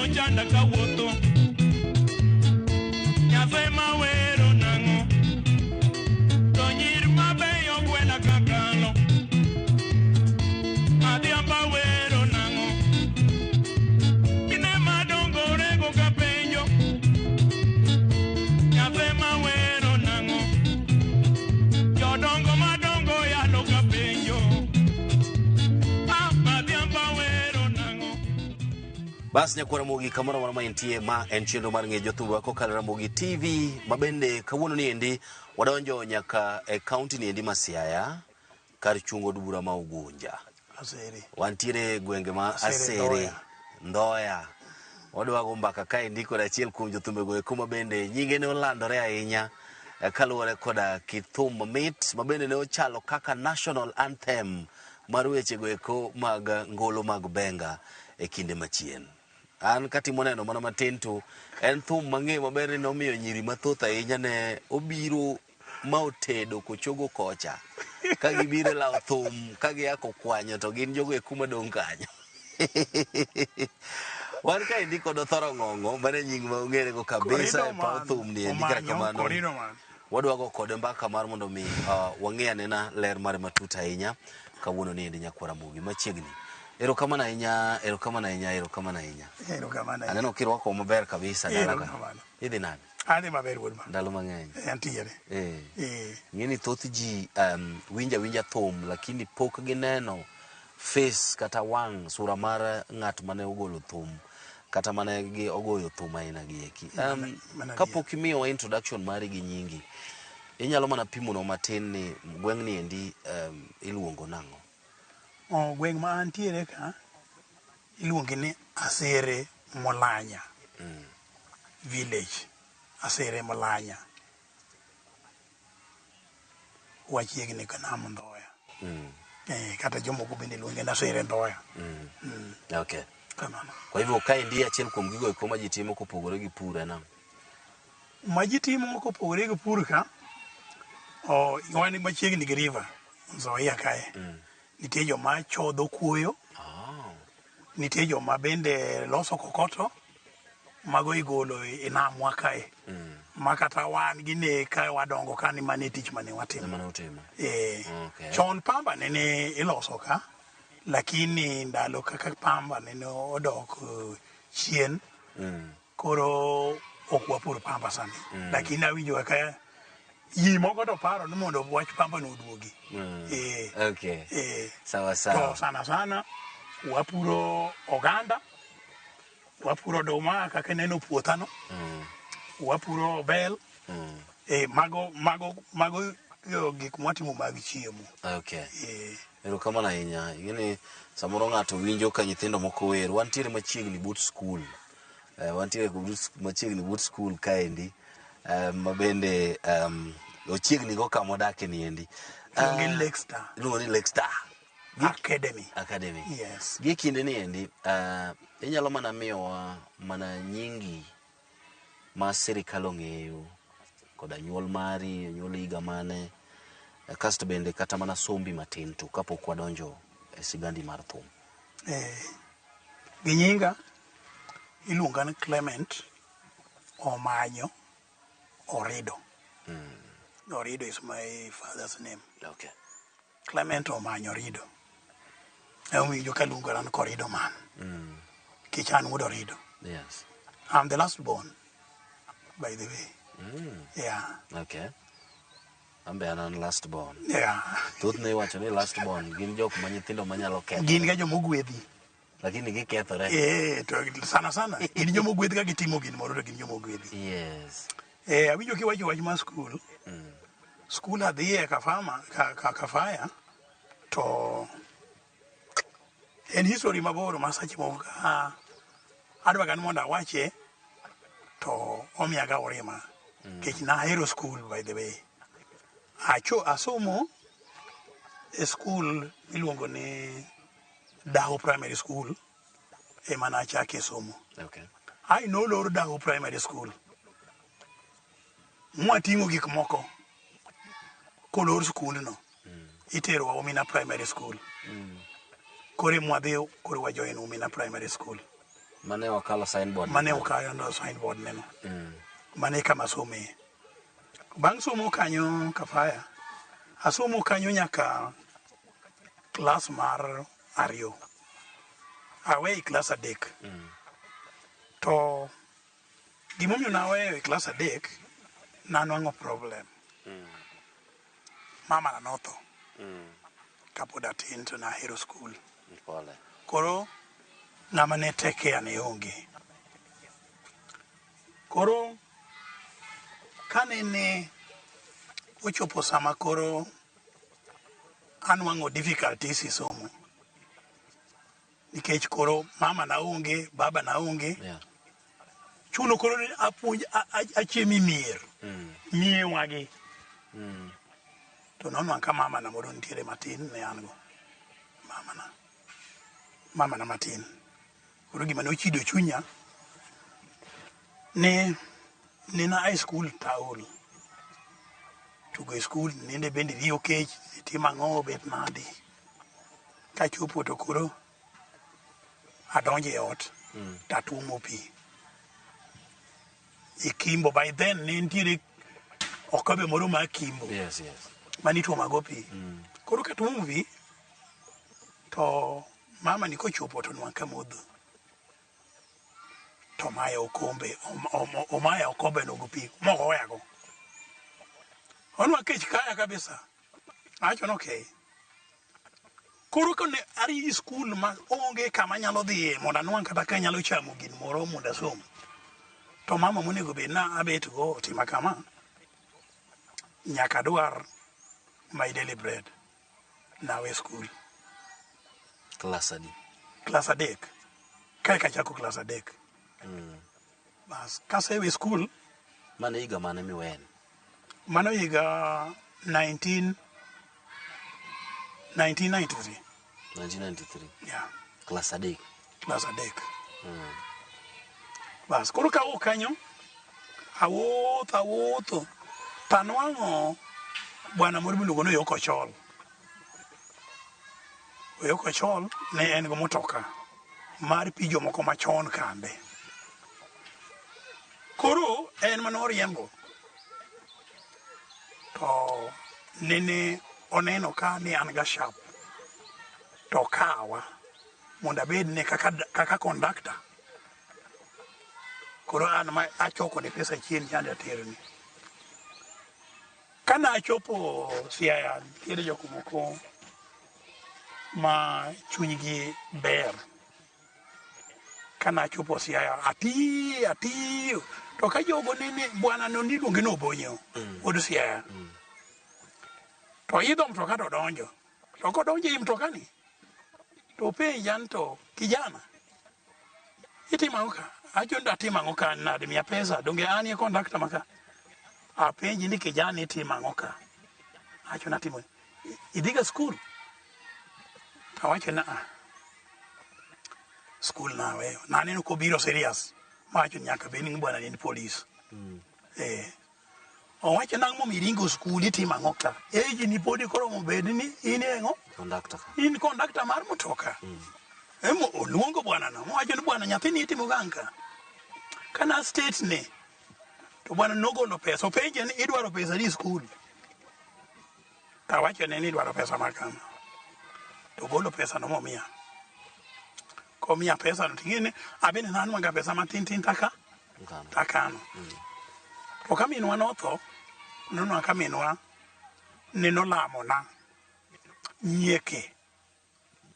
no chanda kawuotho nyasaye mawero nang'o to nyir mabeyo gwela kakalo adhiamba wero nang'o kine madongo rego kapenjo nyasaye mawero nang'o jodongo madongo yalo kapenjo adhiamba wero nang'o. Bas nyakwara mogi kamoro moro maintie ma en chenro mar ng'e jothumba kokalo Ramogi TV mabende kawuono ni endi wadonjo nyaka e kaunti ni endi ma Siaya kar chungo od bura ma Ugunja. Wantiere gwenge ma Asere Ndoya. Wadwago mbaka ka endi kod achiel kuom jothumbe go eko mabende nyinge ne olandore ahinya kaluwore koda kithum mamit mabende ne ochalo kaka national anthem mar weche go eko mag ngolo mag benga e kinde machien. An katimo neno mana matin to en thum mang'e maber ni nomiyo nyiri mathoth ahinya ne obiro ma otedo kochogo kocha ka gibiro lao thum ka giyako kwanyo to gin jogo eko madong' kanyo. Wan ka endi kod Othoro Ng'ong'o mane nying ma ong'ere go kabisa e paw thum ni endi kaka kamano wadwago kode mbaka mar mondo mi wang'e anena ler mare matut ahinya kawuono ni endi nyakwara mogi machiegni. Erokamano ahinya. Aneno kirwako maber kabisa dalaga. Idhi nade? Adhi maber wuod ma. Ndalo mang'eny. Antiere. Ng'eni thoth ji winja thum lakini pok gineno face kata wang' sura mar ng'at mane ogolo thum kata mane ogoyo thum aina gi eki. Kapok imiyowa introduction mari gi nyingi, inyalo mana pimono matin ni gweng' ni endi iluongo nang'o? Gweng' ma antiere ka iluongi ni Asere Molanya village. Asere Molanya wachiegni ka nam Ndoya. Kata jomoko bende luonge ni Asere Ndoya. Okay. Kamano. Kwa hivyo ka endi achiel kuom gigo eko ma ji timo kopogore gi pur nang'o? Ma ji timo kopogore gi pur ka wan machiegni gi river Nzoia kae. Nitie joma chodho kuoyo. Nitie joma bende loso kokoto mago igolo e namwa kae. Ma kata wan gine ka wadongo ka ni mane tich mane watimo. Chon pamba nene iloso ka lakini ndalo kaka pamba nene odok chien koro ok wapur pamba sani. Lakini awinjo ka yi moko to paro ni mondo wach pamba no oduogi. Sawa. To sana wapuro oganda, wapuro oduma kaka neno puothano, wapuro bel, mago gik mwatimo mag chiemo. Erokamano ahinya. Ing'eni samoro ng'ato winjo ka nyithindo moko wer. Wantiere machiegni but school. Machiegni but school kaendi mabende ochiegni go kama odake ni endi. Iluongo ni Lake Star Academy. Yes. Gi kinde ni endi inyalo mana miyowa mana nyingi ma sirikal ong'eyo kod anyuol mari, anyuol higa mane, kasto bende kata mana sombi matin to kapok wadonjo e sigandi mar thum. Gi nyinga iluonga ni Clement Omanyo Orido. Orido is my father's name. Okay. Clement Omanyo Orido. Ewinjo ka luongo an Korido man. Kichan wuod Orido. Yes. I'm the last born, by the way. Yeah. Okay. Ambe an last born. Yeah. Thoth ne iwacho ni last born gin jok ma nyithindo manyalo ketho. Gin ga jomogwedhi. Lakini gikethore. To sana. Gin jomogwedhi ka gitimo gin moro to gin jomogwedhi. Yes. Awinjo kiwacho wach mar school. School adhiye Kafaya to en history maboro ma sache moko adwa gan mondo awache to omiyaga orima. Kech na hero school, by the way. Asomo e school iluongo ni Daho Primary School ema nachake somo. Okay. I know Lord Daho Primary School. Mwating'o gik moko kolor school no. Itero wa Umina Primary School. Kore mwadhi kore wa join Umina Primary School. Mane wakalo signboard. Mane okayo no signboard neno. Mm. Mane kama some. Bang' somo kanyo Kafaya. Asomo kanyo nyaka class mar ariyo. Awe class adek. To gimomiyo naweyo class adek nanwang'o problem. Mama na notho. Kapod atin to nahero school. Pole. Koro ng'ama ne take ane onge. Koro kane ne ochopo sama koro anwang'o difficulties e somo. Nikech koro mama na onge, baba na onge. Yeah. Chuno koro ni apuonj achiemi mier. Mie wagi. To nonwang' ka mama na moro nitiere matin ne an go. Mama na matin. Koro gima ne ochido chunya ne na high school taol. Tugo e school nende bende riyo kech, timo ang'o bet nadi. Kachopo to koro adonje e ot, tatuomo pi. E Kimbo, by then ne nitiere okobe moro ma Kimbo. Yes. Manituomago pi. Koro katuomo pi, to mama ni kochopo to nwang' ka modho. To maya okombe, omaya okombe nogo pi, mogoyago. Onwa kech kaya kabisa. Acho okay. Koro kone ari school ma onge kama nyalo dhiye mondo anwang' kata ka nyalo chamo gin moro mondo asom. To mama monego bed na abet go tima kama. Nyaka dwar my daily bread. Nawe school. Class adi? Class adek. Kai kachako class adek. Bas, kasewe school. Mane higa mane miwen? Mano higa 1993. 1993. Yeah. Class adek. Class adek. Bas, koro ka kanyo, awuotho. Tanwang'o bwana moro miluongo ni Oyoko Chol. Oyoko Chol ne en go motoka mar pi jomoko machon kande. Koro en manoriembo. To nene oneno ka ni an ga sharp. To kawa mondo abed ne kaka conductor. Koro an ma achoko ne pesa chien chande ateroni. Kana achopo Siaya, nitiere joko moko ma chunygi ber. Kana achopo Siaya, atiyo. To ka jogo nene bwana no niluonge no Obonyo, od Siaya. To idho mtoka to donjo. To kodonjo i mtoka ni, to penjan to kijana. Itimo ang'o ka? Acho ndatimo ang'o ka nade miya pesa, donge an e conductor maka. Apenji ni kijana itimo ang'o ka? Acho natimo. Idhiga school? Awacho na school naweyo. Naneno kobiro serious. Macho nyaka beni bwana ni police. Owacho nang'o miringo school itimo ang'o ka? Eji ni podi koro mobed ni in eng'o? Conductor. In conductor mar motoka. Emo oluongo bwana no. Owacho ni bwana nyathini itimo gang'ka. Kana state ne. To bwana nogolo pesa. Openje ni idwaro pesa di school. Tawacho ne ni idwaro pesa makama. To golo pesa no momiya. Komiya pesa no tingine abene nanwanga pesa matin takano. To kaminwa notho, nonwa kaminwa nenolamo na nyieke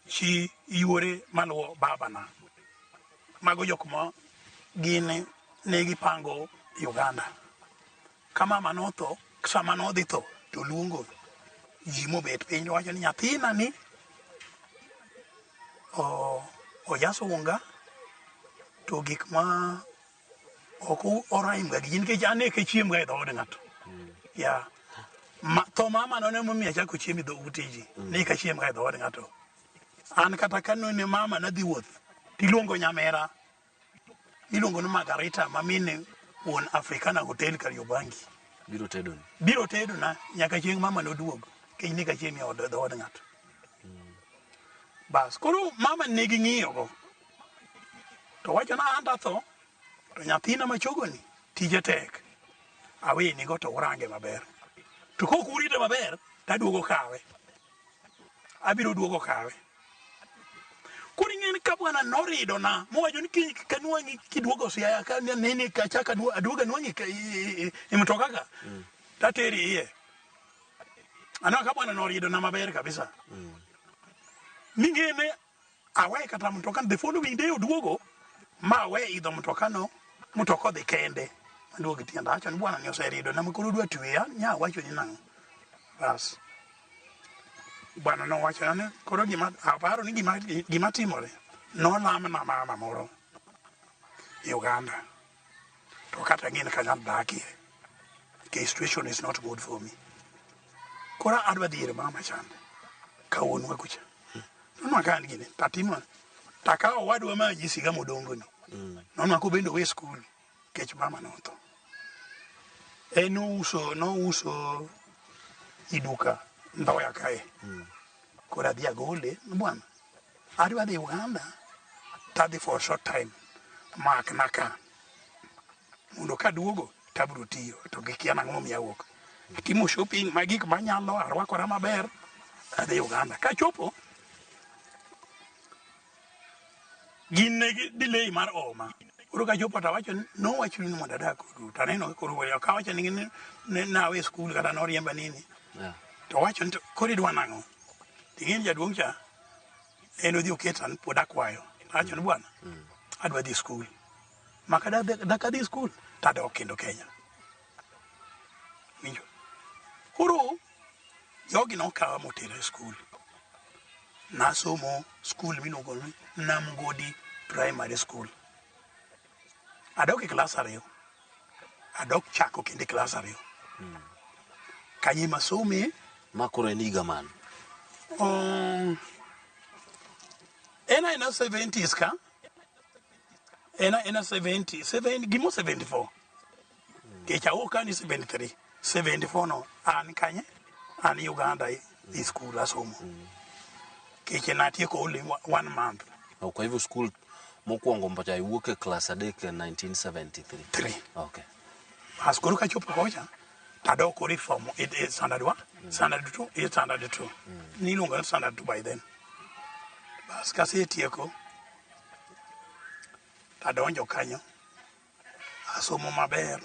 chi yuore maluwo baba na. Mago jok ma gine ne gipango Uganda. Kama manotho, sama nodhi tho, to luongo ji mobet piny wacho ni nyathina ni ojasunga to gik ma oko oraim ga gin ke jane ke chiem ga do ng'ato. Ya. To mama no ne momiya chako chiemi do utiji. Ne ka chiem ga do ng'ato. An kata kanu ne mama na dhi wuoth. Tiluongo nyamera. Iluongo no Margarita mamine won Africana Hotel Kariobangi. Biro tedo na nyaka chieng mama no duog. Ke ne ka chiemi do ng'ato. Bas, koro mama ne gi ng'iyo go. to wacho na anda tho to nyathina machogoni tije tek awe ni go to urange maber to kok urite maber taduogo kawe abiro duogo kawe kuri ng'eni ka bwana norido na mowacho ni kiny kanwangi kiduogo Siaya ka nene ka chaka aduoga nwangi imtoka ka tateri iye ana ka bwana norido na maber kabisa mingene awe kata mtoka the following day oduogo ma we idho mtoka no mtoka dhi kende nduogo tienda acho ni bwana ni oserido na mkuru dwa tuya nya wacho ni nang'o bas bwana no wacho ne koro gima aparo ni gima timore no lama na mama moro Uganda to kata ngin kanyal dakie the situation is not good for me kora adwa dire mama chande kawuono wakucha no kan gini tatimo takao wadwa ma jisiga modongo ni no ko bendo we school kech mama no to no uso iduka ndawa kae kora dia gole bwana adwa di Uganda tadi for a short time mak naka mundo kaduogo tabro tiyo to gikia na ngom yawok timo shopping magik manyalo arwakora maber ade Uganda ka chopo ginne delay mar oma uru ka chopo tawacho no wacho ni mondo adako du taneno koro weyo ka wacho ni na we school kata no riemba nini to wacho to kori dwa nango tingin jaduong cha eno dio ketan podakwayo wacho ni bwana adwa di school makada daka di school tada okendo Kenya minjo koro yogi no kawa motera school nasomo school minugo Namgodi primary school adok class ariyo adok chako kende class ariyo kanyi masome makoro eniga man ena 70s ka ena 77 gimo 74 kecha oka ni 73 74 no an kanye an Uganda i school asomo keche natieko only 1 month kwa hivyo school mokwongo mpacha iwuok class adek 1973 okay askoro ka chopo kocha tadoko reform it is standard 1 standard 2 is standard 2 ni lunga standard 2 by then bas kasi tieko tadonjo kanyo asomo maber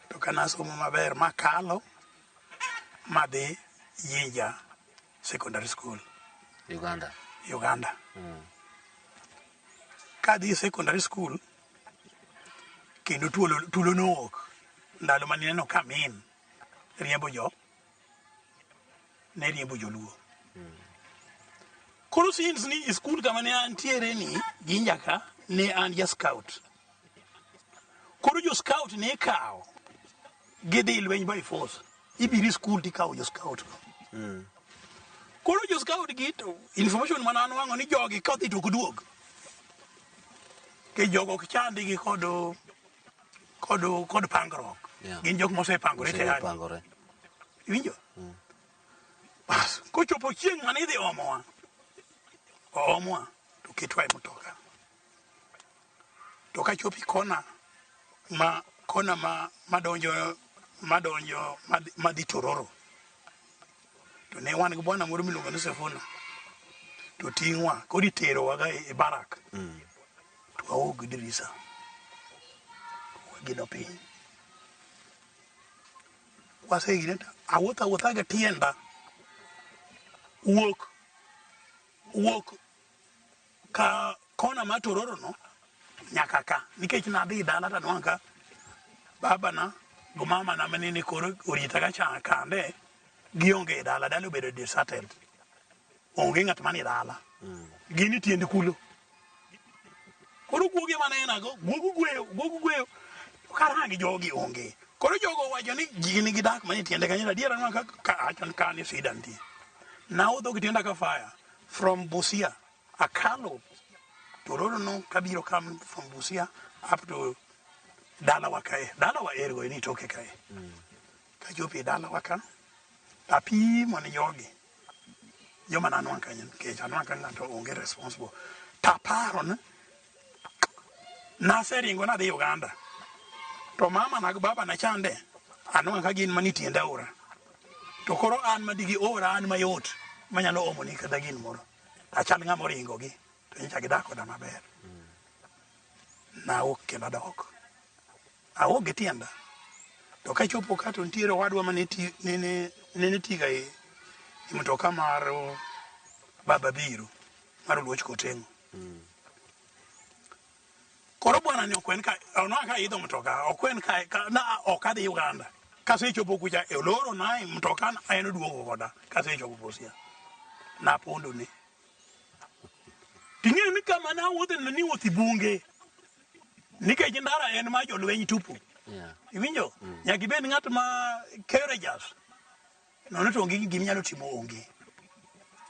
to kana asomo maber makalo madhi Jinja secondary school Uganda kadhi secondary school kendo tulo nok ndalo maneno kamin riembo joluo koro since ni school kama ne antiere ni Jinja ka ne an ja scout koro jo scout ne kao gidhi lweny by force ibiri school tikao jo scout koro jo scout gito information manano wango ni jogi kodhi to kuduog ke jogo kichandi gi kod pangruok gin jok mose pangore te yani winjo bas ko chopo chieng mane idhi omwa to kitwa e motoka to ka chopi kona madonjo madhi Tororo to ne wan gi bwana moro miluongo ni Sefuna to tingwa kodi tero waga e barak to aog dirisa wagino piny wasegine awuotha ga tienda wuok ka kona ma Tororo no nyaka ka nikech nadhi dala ta nwanka baba na go mama na manene koro orita ga cha kande gionge dala obedo deserted onge ngat mani dala gini tiende kulo koro guoge manena go guogu gweyo karangi jogi onge koro jogo wacho ni gini gidak mani tiende kanyira diera nwanka ka achon kani sidanti na udho gitienda ka fire from Busia akalo Tororo no kabiro come from Busia up to dala wakae dala wa ergo ni toke kae ka jopi dala waka api moni yogi joma nanwan kanyen ke chanwan kan to onge responsible taparo ne naseringo nadhi Uganda to mama na baba na chande anwa ka gin mani tienda ora to koro an madigi ora an mayot manyalo omo ni kada gin moro achal ngamo ringo gi to nyacha gidako da maber na ok na dok a oge tienda to ka chopo ka to ntiere wadwa mane nene tiga e mtoka mar baba biro mar luoch kotengo koro bwana ni okwen ka ona ka idho mtoka okwen ka na okadhi Uganda kase chopo kuja e loro nae mtoka na ayeno duogo goda kase chopo Busia na pondo ni ting'e ni kama na wuothe ni wuothi bunge nikech ndara en ma jolweny tupu iwinjo nyaka ibed ng'at ma courageous nono to onge gima nyalo timo onge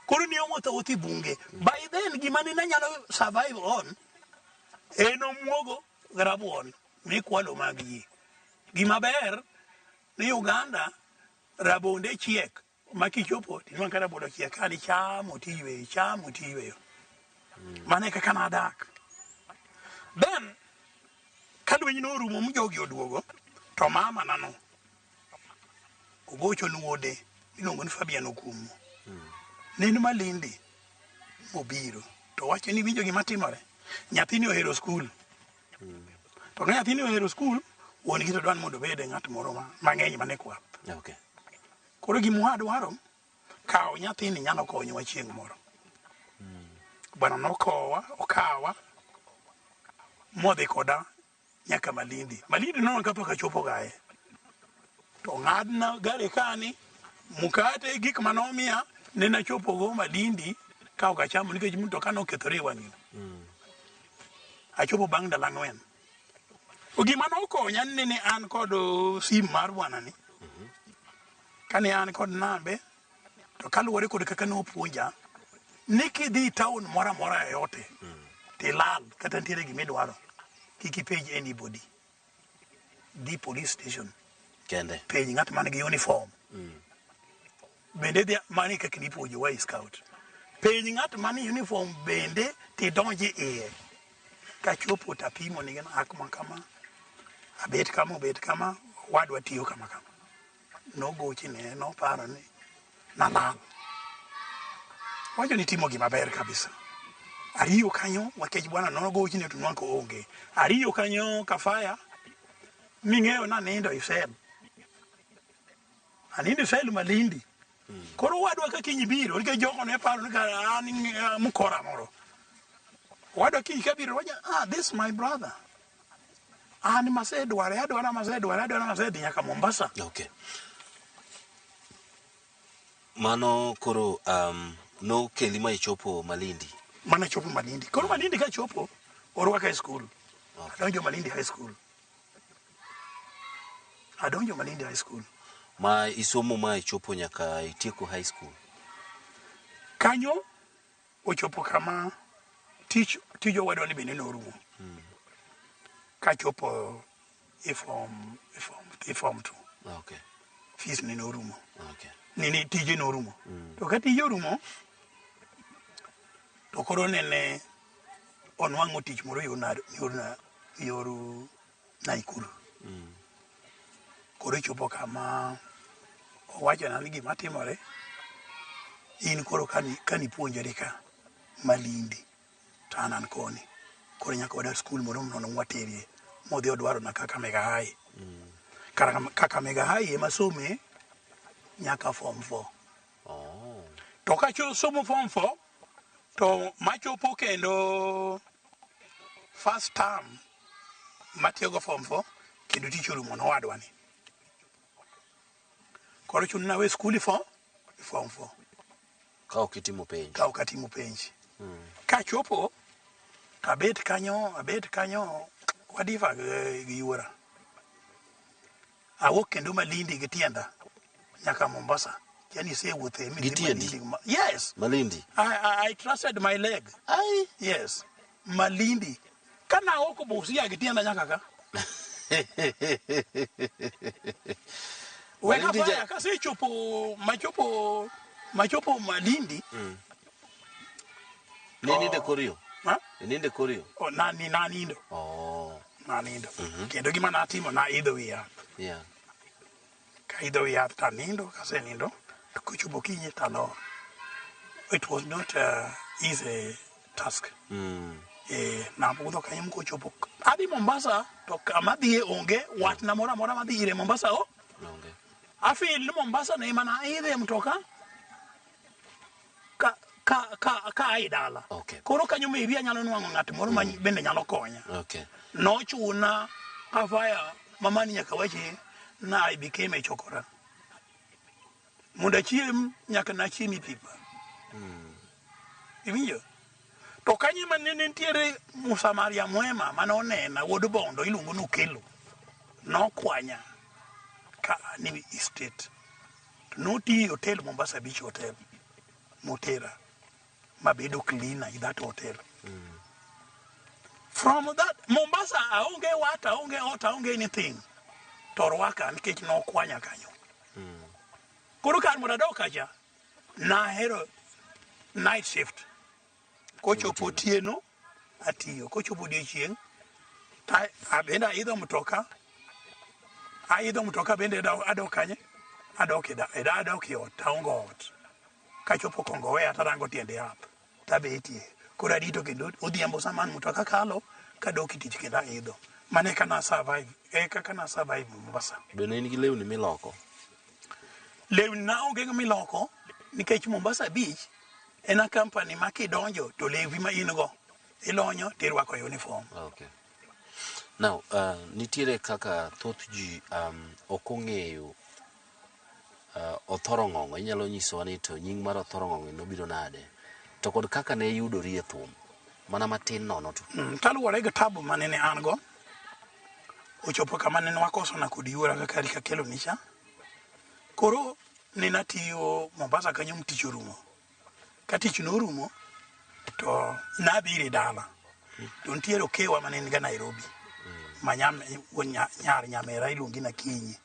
koro ni wuotho wuothi bunge by then gima ni nyalo survive on eno muogo grabuon mikwalo magi gima ber ni Uganda rabonde chiek makichopo tinwa kana bodo chiek ani chamo tiwe mane ka Kanadak then kadwenyi no rumo mjogi oduogo to mama nano ogocho nuode ilongo ni Fabian Okumu neno Malindi mobiro to wacho ni winjo gima timore nyathini ohero school to nyathini ohero school won gito dwan mondo bede ng'at moro mang'eny mane kwa okay koro gimwa dwaro kawo nyathini nyalo konyowa chieng' moro bwana nokowa okawa modhi koda nyaka Malindi nono kapok achopo gae to ng'adna gari kani mukate gik manomiya ne nachopo go Malindi ka ok achamo nikech mtoka nokethore wang'yo achopo bang' ndalo 4 gima nokonya ne an kod sim mar bwana ni kane an kod nambe to kaluwore kod kaka nopuonja ni kidhi town mora mora yote tilal kata ntiere gimidwaro kik ipage anybody di police station kende page ng'at man gi uniform bende dia mani kaka nipuonjo wa scout page ng'at man uniform bende tidonji iye ka chopo tapimo ni gana akma kama abet kama wadwa tiyo kama no gochi ne no paro ni nana wajo ni timo gima ber kabisa ariyo kanyo wakech bwana no gochi ne tunwa ko onge ariyo kanyo kafaya ming'eyo na nindo isel anindo isel Malindi koro wadwa ka kinyi biro nikech jogo ne paro ni ka an mukora moro wadwa kinyi kabiro waja this my brother ani masedware adwara masedhi nyaka Mombasa okay mano koro no keli ma ichopo Malindi mana chopo Malindi koro Malindi ka chopo orwaka e school adonjo Malindi high school ma isomo ma ichopo nyaka itieko high school kanyo ochopo kama tijo wadwa ni bende norumo ka chopo form 2 okay fees ni norumo okay nini tije norumo to ka tije orumo to koro nene onwang'o tich moro yoru Naikuru koro chopo kama owacho na ni gima timore in koro kanipuonjori ka Malindi to an koni koro nyaka wada school moro nono mwaterie modhi odwaro na Kakamega High Kakamega High ema some nyaka form 4 to ka somo form 4 to machopo kendo first term matiyogo form 4 kendo tich orumo nowadwa ni koro chuno na we school form 4 ka okitimo penj ka chopo abet kanyo wadifa gi yuora awok kendo Malindi gi tienda nyaka Mombasa yani say wuothe Malindi yes Malindi I trusted my leg yes Malindi kana woko Busia gi tienda nyaka ka wena baya kasi chopo machopo Malindi nini de korio Ha? Ininde korio? O nanindo. Oh. Nanindo. Kendo gima natimo na idho wi yath. Yeah. Ka idho wi yath tanindo, kasenindo, to kochopo kinyi talor. It was not easy task. Nabudho kanyo mkochopo. Adhi Mombasa, to kama dhiye onge, wat na mora madhi ire Mombasa o. Okay. Afil ni Mombasa na imana idhe mtoka. Ka aidala. Okay. Koro kanyo maybe anyalo nwang'o ng'at moro ma bende nyalo konya. Okay. Nochuna kafaya mamani nyaka wache na I became a chokora. Munda chiem nyaka na chiemi pipa. Iwinjo? To kanyo manene ntiere Musamaria mwema manonena wuod bondo iluongo nokelo. Nokwanya ka ni estate. Noti hotel Mombasa Beach Hotel. Motera. Mabedo cleaner in that hotel. From that, Mombasa, aonge water, aonge hot, aonge anything. Torwaka, nikech no kwanya kanyo. Koro kar moda dokaja, na hero night shift. Kocho potieno, atiyo. Kocho podiochieng, abenda idho mtoka bende adokanye, adoke ot, taongo ot. Kachopo Kongowea tarango tiende yath. Tabetie. Kora dito kendo odhiambo saman mtoka kalo kadoki tich kenda idho. Mane kana survive. Kana survive Mombasa. Bende in gi lewni miloko? Lewni na onge miloko nikech Mombasa Beach en a company ma kidonjo to lewi ma in go ilonyo tirwako uniform. Okay. Now, nitiere kaka thoth ji okong'eyo Othoro Ng'ong'o, inyalo nyisowa ni to nying mar Othoro Ng'ong'o nobiro nade? To kod kaka ne yudori e thum, mana matin nono to. Kaluwore gi tabu manene an go, ochopo kama nene wakoso na kod yuora kaka rika kelo nicha. Koro ne natiyo Mombasa kanyo tich orumo. Ka tich norumo, to nabiro dala. To ntiere okewa manene ga Nairobi. Nyar nyamera iluongi na Kinyi.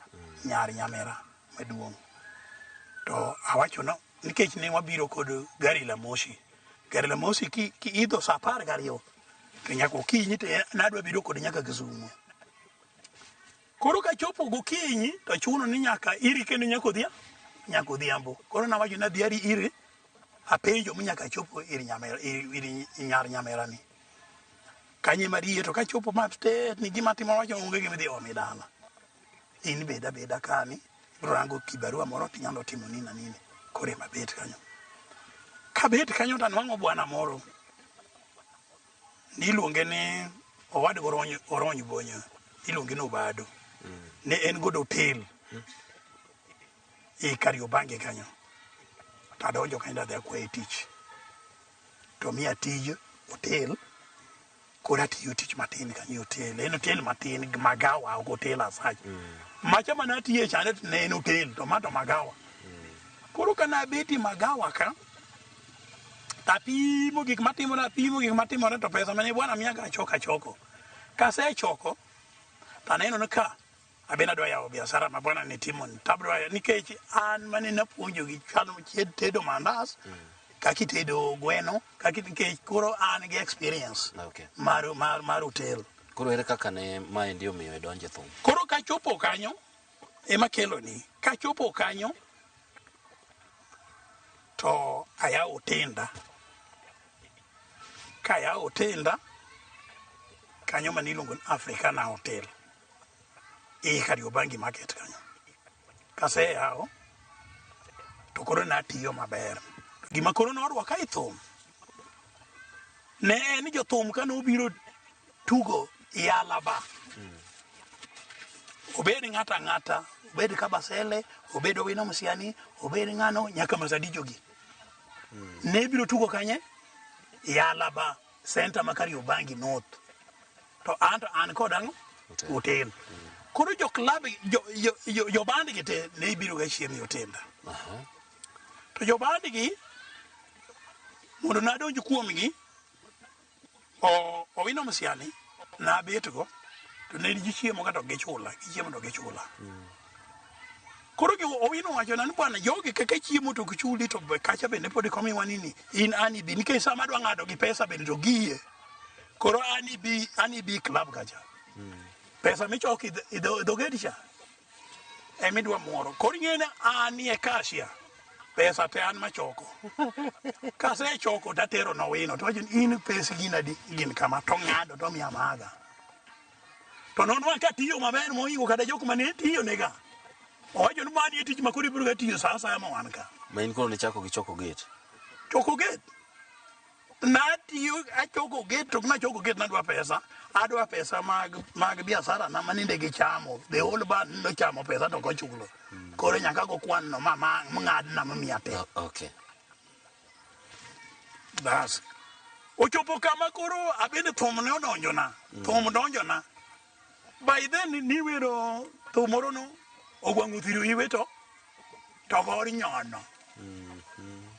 Nyar nyamera maduong'. To awacho no, nikech ne wabiro kod gari la moshi. Gari la moshi ki idho sa 12 to nyaka okinyi to nadwa biro kod nyaka Kisumu. Koro ka chopo gokinyi to chuno ni nyaka iri kendo nyaka odhiambo. Koro nawacho na dhiari iri apenjo nyaka chopo iri nyar nyamera ni. Kanye mariye to ka chopo mate ni gima timo wacho onge gima dhi omi dala. In beda kani rango kibarua moro tinyalo timo nini na nini. Kore mabet kanyo. Kabet kanyo tanwango bwana moro. Niluonge ni owad Orony Bonyo. Iluonge no Bado. Ne en god hotel. E Kariobangi kanyo. Tadonjo kanyo da kwa tich. To miya tij hotel. Kora tiyo tich matin kanyo hotel. En hotel matin magawa hotel asaj. Macha manatiye chane ne en hotel tomato magawa. Koro kana beti magawa ka tapimo gik matimo to pesa mane bwana miyaga choko. Kase choko taneno ne ka abena do yawo biashara ma bwana ni timo ni tabro nikech an mane napuonjo gi chalo chied tedo mandas kaki tedo gweno kaki nikech koro an gi experience. Okay. Mar hotel. Koro ere kaka ne mae ndio miyo donje thum. Koro ka chopo kanyo ema kelo ni. Ka chopo kanyo to ayawo tenda. Ka ayawo tenda kanyo maniluongo Africana Hotel. E Kariobangi market kanyo. Kase yawo to koro natiyo maber. Gima koro norwaka e thum. Ne en jothum ka nobiro tugo e Alaba. Obed ng'ata, obed Kabasele, obed Owino Musiani, obed ng'ano nyaka Masadijogi. Ne biro tugo kanye e Alaba center ma Kariobangi North. To an kod ang'o? Hotel. Koro jo club jo band gi te ne biro ga chiemo hotenda. To jo band gi mondo nadonj kuomgi Owino Musiani na betgo to ne gi chiemo ka to gichula, gichiemo to gichula. koro ki owino wacho na ni bwana jogi kaka chiemo to kichuli to kacha bende pod komi wanini in ani bi nikech sama dwa ng'ado gi pesa bende to gie koro ani bi club kacha pesa michoki dogedi cha emidwa moro koro ng'ene ani e kasia pesa te an machoko kase choko tatero no wino to in pesa ginadi gin kama to ng'ado to miya maga to non wa ka tiyo maber moingo kada jok mane tiyo nega owacho ni mani tich makuri biro ga tiyo sasa ma wan ka ma in koro ne chako gi choko gate na tiyo a choko gate to na choko gate na dwa pesa mag biashara na maninde gi chamo the whole band no chamo pesa to kochulo koro nyaka go kwan no mama ng'ad na mamiya te okay bas ochopo kama koro abende thum ne odonjo na by then ni wero thumoro no ogwangu thiru iwe to gori nyono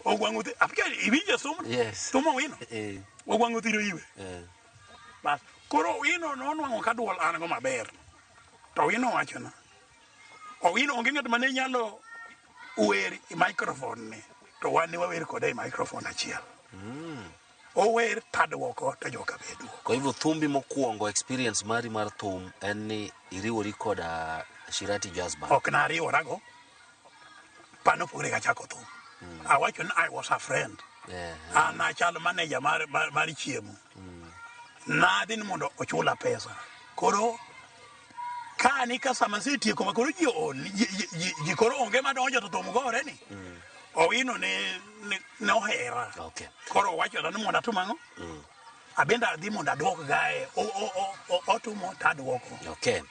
ogwangu apika ibije sumu yes tumo wino ogwangu thiru iwe bas koro wino no nwango kadwol an go maber to wino wachona wino onge ng'at mane nyalo wer microphone ni to wan ne wawer kode microphone achiel ower tadwoko to joka bedu kwa hivyo thumbi mokuongo experience mari mar thum en ni iriwori koda Shirati Jazz Band ok na riworago pano pore ga chako thum awacho ni I was a friend an achalo manager mar chiemo na dhi ni mondo ochula pesa koro kani ka sama sitieko makoro ji koro onge madonjo to thum gore ni owino ne ohera okay koro wacho na mondo atumang'o abenda dhi mondo adwok gae otumo tadwoko okay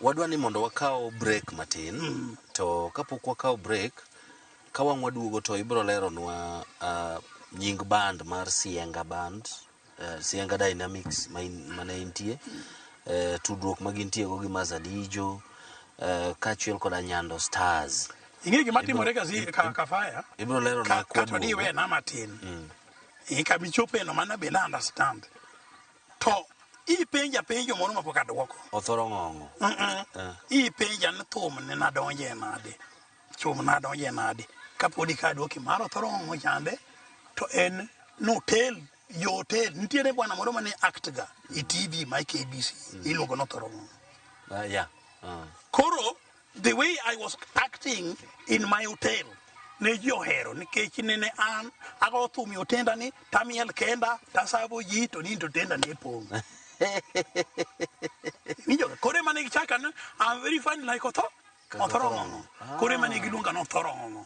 wadwa ni mondo wakaw break matin to kapok wakaw break ka wang' waduogo to ibro leronwa nying band mar Sienga band Sienga Dynamics mane intie tudruok magintie go gi Mazadijo kachiel koda Nyando Stars ing'e gima timore ka fire ibro lerona kato ni we na matin ka bichope no mana be understand to ipenja penjo moro mapok adwoko othoro ng'ong'o ipenja ni thum ne nadonje nade chum nadonje nade kapodi ka dwoki mar othoro ng'ong'o chande to en notel yotel nitiere bwana moro mane actga e TV my KBC iluongo no othoro ng'ong'o koro the way I was acting in my hotel ne ji ohero nikech nene an ago thum otenda ni tamiel kenda tasabo ji to ni to tenda ne pong nijo kore mane gichaka na I'm very funny like othoro ng'ong'o kore mane giluonga no othoro ng'ong'o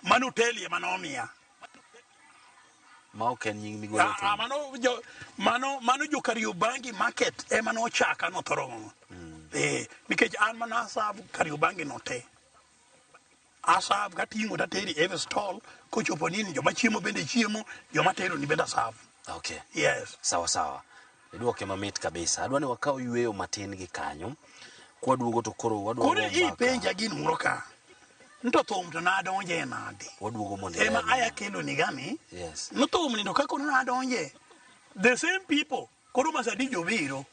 mano hotel ye manomia ma ok en nying migolo mano jo Kariobangi market ema no chaka no othoro ng'ong'o nikech an mana asabu Kariobangi no te asabu kating'o tateri every stall kochopo nini joma chiemo bende chiemo joma tero ni bende asabu okay yes sawa idwoke mamit kabisa adwa ni wakaw yweyo matin gi kanyo kwaduogo to koro wadwogo ipenja gin moro ka nto thum to nadonje nade wadwogo mondo ema aya kelo ni gani yes no thum ni to kako nadonje the same people koro Mazadijo biro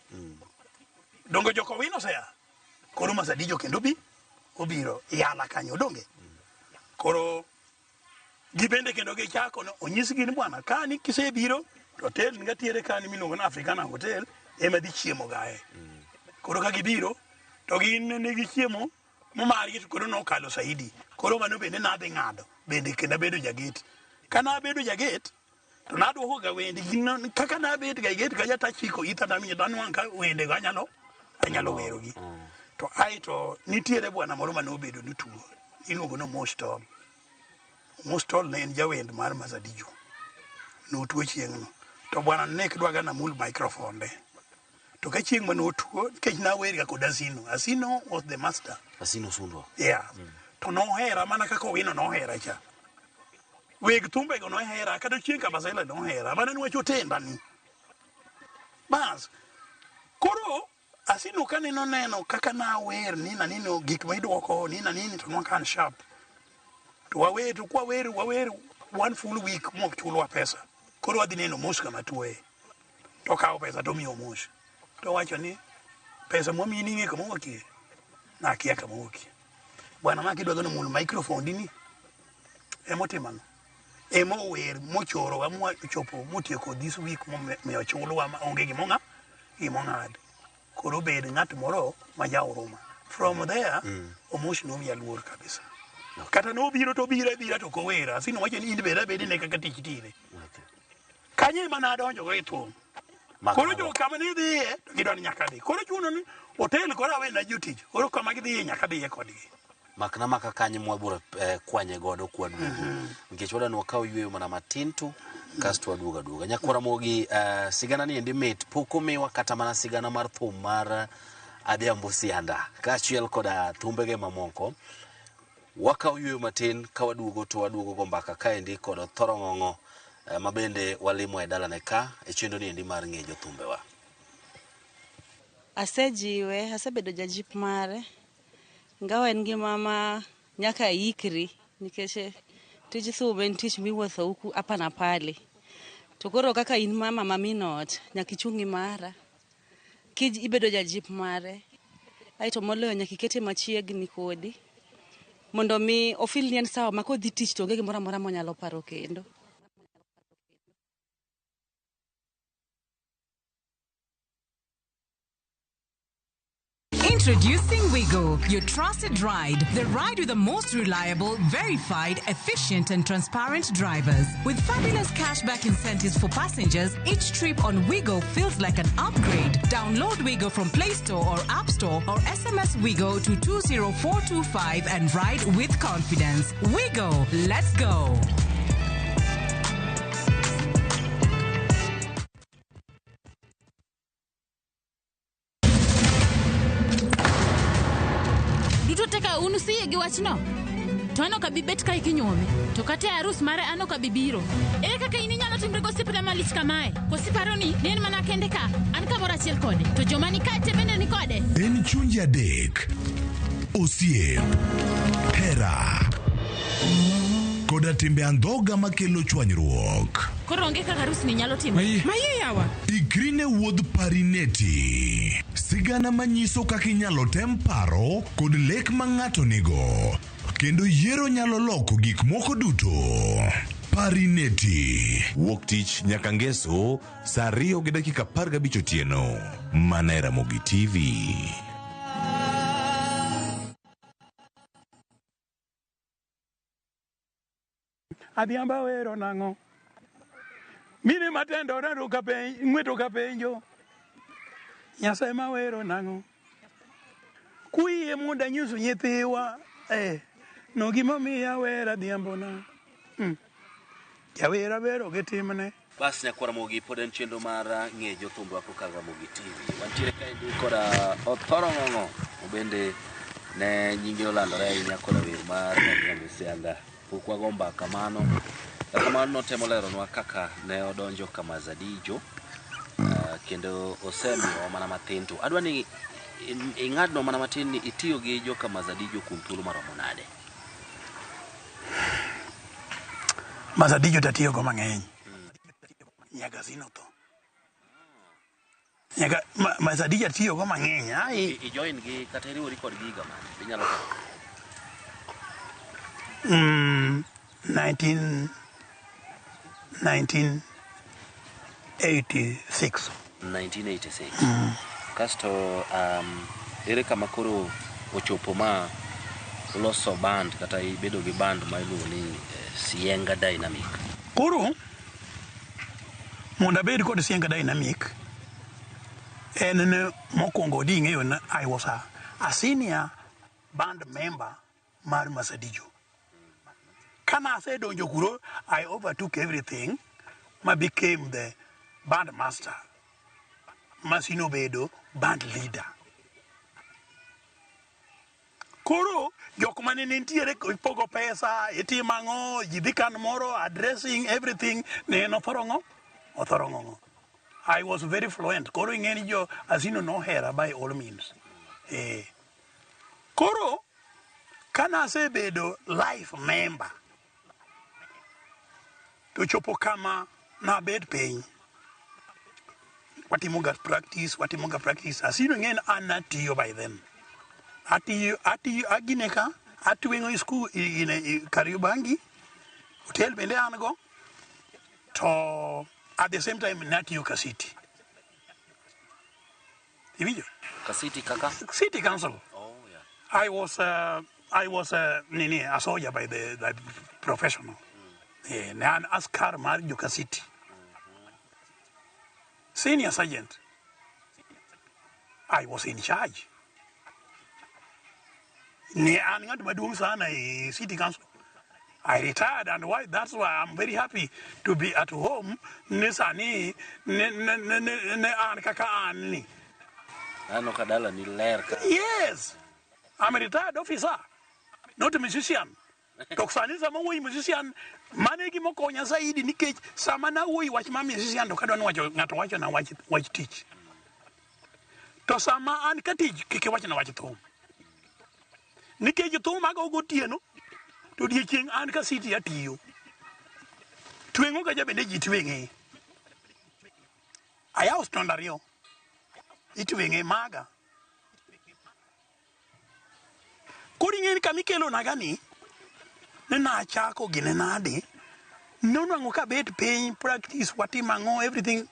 dongo joko wino sea koro Mazadijo kendo obiro yala kanyo donge koro gibende kendo gichako no onyisgi ni bwana kani kisebiro to hotel ngatiere kani miluongo na Africana Hotel ema dhi chiemo gae koro ka gibiro to gin ne gichiemo momargi to koro nokalo saidi koro mano bende nadhi ng'ado bende kendo bedo jageti kana bedo jageti to nadwoko ga wende gin kaka nabedo jageti ka jata chiko itha damiye danwan ka wende ga anyalo werogi to aito nitiere bwana moro manobedo ni tuo iluongo no Mostol ne en jawend mar Mazadijo no tuo chieng'no to bwana ne kidwaga na mul microphone de to ka chieng' mano tuo kech na werga kod Asino was the master Asino Sundwa yeah to nohera mana kaka wino nohera cha weg tumbe go nohera kata chieng' Kabasela nohera mana nwacho tenda ni bas koro Asino kane noneno kaka na wer nina nino gik ma idwoko nina nini to nwakan sharp to wawer one full week mok chulwa pesa koro wadhi neno mos kama tuoe to kawo pesa to miyo mos to wacho ni pesa mwamiyi ning'e kama wuokie nakia kama wuokie bwana ma kidwa gono mul microphone dini emotimano emo wer mochoro wa mo chopo motieko this week mo me ochulo wa onge gimong'ad koro bed ng'at moro ma jauruma from there omosh no miya luor kabisa kata no biro to kowera sino wacho ni bede ne kaka tich tire kanye mana donjo go ithum koro jo kama ni dhiye to gidon nyaka dhi koro chuno ni hotel koro awe na jotich koro kama gidhiye nyaka dhiye kodgi makna maka kanye mwabura kwanye godo kwa dugo nikech wada nwakao yueyo mana matintu kasto waduga nyakwara mogi sigana ni endi mit poko miwa kata mana sigana mar thum mar Adhiambo Sianda kachiel koda thumbege mamoko wakao yueyo matin ka wadugo to wadugo gombaka ka endi koda Thorong'ong'o mabende walimo e dala neka chendo ni endi mar ng'ejo thumbewa asejiwe asebedo jajip mare ngawa en gi mama nyaka ikri nikech tij thum en tich miwuotho uku hapa na pale to koro kaka in mama maminot nyaka ichungi mara kij ibedo jajip mare aito moloyo nyaka ikete machiegni kodi mondo mi ofil ni en sawa makodhi tich to onge gimoro amora monyalo paro kendo. Introducing Wigo, your trusted ride. The ride with the most reliable, verified, efficient and transparent drivers. With fabulous cashback incentives for passengers, each trip on Wigo feels like an upgrade. Download Wigo from Play Store or App Store or SMS Wigo to 20425 and ride with confidence. Wigo, let's go. Unusiye gi wachno to ano ka bibet ka ikinyuome to kata arus mare ano ka bibiro ere kaka ini nyalo timre gosipre malich kamae kosiparo ni nen mana kende ka an kamoro achiel kode to joma ni kate bende ni kode en chunje adek osiep hera koda timbe andhoga makelo chwanyruok koro onge kaka arus ni nyalo timre Maye yawa igrine wuodh parineti sigana manyiso kaka inyalo tem paro kod lek ma ng'ato nigo kendo yiero nyalo loko gik moko duto. Parineti wuok tich nyaka ngeso saa 2:15 otieno mana e Ramogi TV. Adhiambo wero nang'o mine matendo rado ka ng'weto ka penjo Nyasaye ma wero nang'o kuiye mondo anyiso nyithiwa no gimomiyo awero adhiambo na jawera bero gi timne bas nyakwara mogi pod en chendo mar ng'ejo thumbewa kokalo Ramogi TV wantiere kaendi koda Thorong'ong'o bende ne nyinge olandore ahinya koda wer mar Adhiambo Sianda pok wago mbaka kamano notemo leronwa kaka ne odonjo kama Zadijo kendo osemiyo mana matin to adwa ni ing'adno mana matin ni itiyo gi joka Mazadijo kuom thuolo maromo nade Mazadijo tatiyo go mang'eny nyaga sino to nyaga Mazadijo tiyo go mang'eny ai i join gi kata riwori kod giga man inyalo 1986 kasto ere kama koro ochopo ma loso band kata ibedo gi band ma iluongo ni Sienga Dynamic koro monda bed kod Sienga Dynamic en ne mokongo di ng'eyo na I was a senior band member mar Mazadijo kana se donjo kuro I overtook everything ma became the band master Masino bedo band leader koro jok mane nitiere pogo pesa itimango jidikan moro addressing everything ne no Thorong'ong'o I was very fluent koro ing'eni jo Asino no hera by all means koro kana se bedo life member to chopo kama na bed piny watimoga practice Asino ng'en anatiyo by then atiyo agineka atwingo school in Kariobangi hotel bende an go to at the same time natiyo Kasiti iwijo Kasiti kaka city council. oh yeah I was a soldier by the professional an askar mar Joka City senior sergeant. I was in charge. Ne an ngat maduong sana e city council. I retired, and why? That's why I'm very happy to be at home. Nesani ne an kaka an ni. ano kadala ni ler ka Yes, I'm a retired officer, not a musician. Toksani sama woi musician manegi moko nya zaidi nikech sama na woi wach ma musician to kadwa wacho ngato wacho na wach tich. To sama an katich kike wacho na wach thum. Nikech thum ago gotieno to dichieng an ka city atiyo. Twengo ka jabende ji twenge. Ayaw stondario. Itwenge maga. Kodi ngeni kamikelo nagani na chako gine nade nono ngo ka bet piny practice watimango everything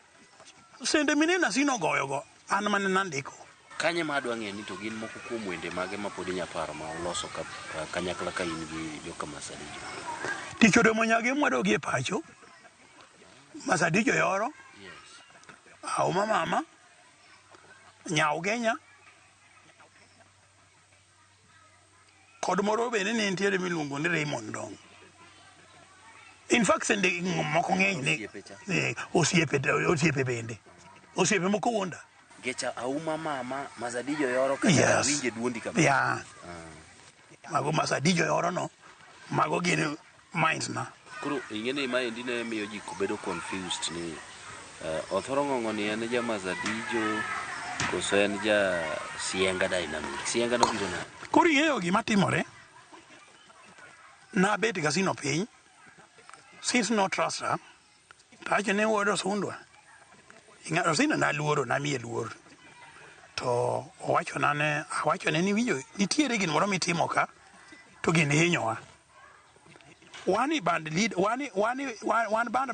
sende minena sino goyo go an man nandiko kanye ma adwa ng'e ni to gin moko kuom wende mage ma pod inyaparo ma oloso kanyakla ka in gi Joka Masadijo tichode monyage mwado gi pacho Masadijo yoro yes au mama nyau genya kod moro bende ne ntiere miluongo ni Raymond Dong. In fact sende moko ng'eny ne osiepe bende osiepe moko wonda gecha auma mama Masadijo yoro kata winje duondi kabisa ya mago Masadijo yoro no mago gin minds na kuro ingene ma endi ne miyo ji bedo confused ni othoro ng'ong'o ni en ja Masadijo koso en ja Sienga Dynamic Sienga no biro na kuri ng'eyo gima timore na bet gasino piny since no trust her tacho ne wodo sundwa ing'ato sino na luoro na miye luor to owacho ne ni winjo nitiere gin moro mitimo ka to gin hinyowa one band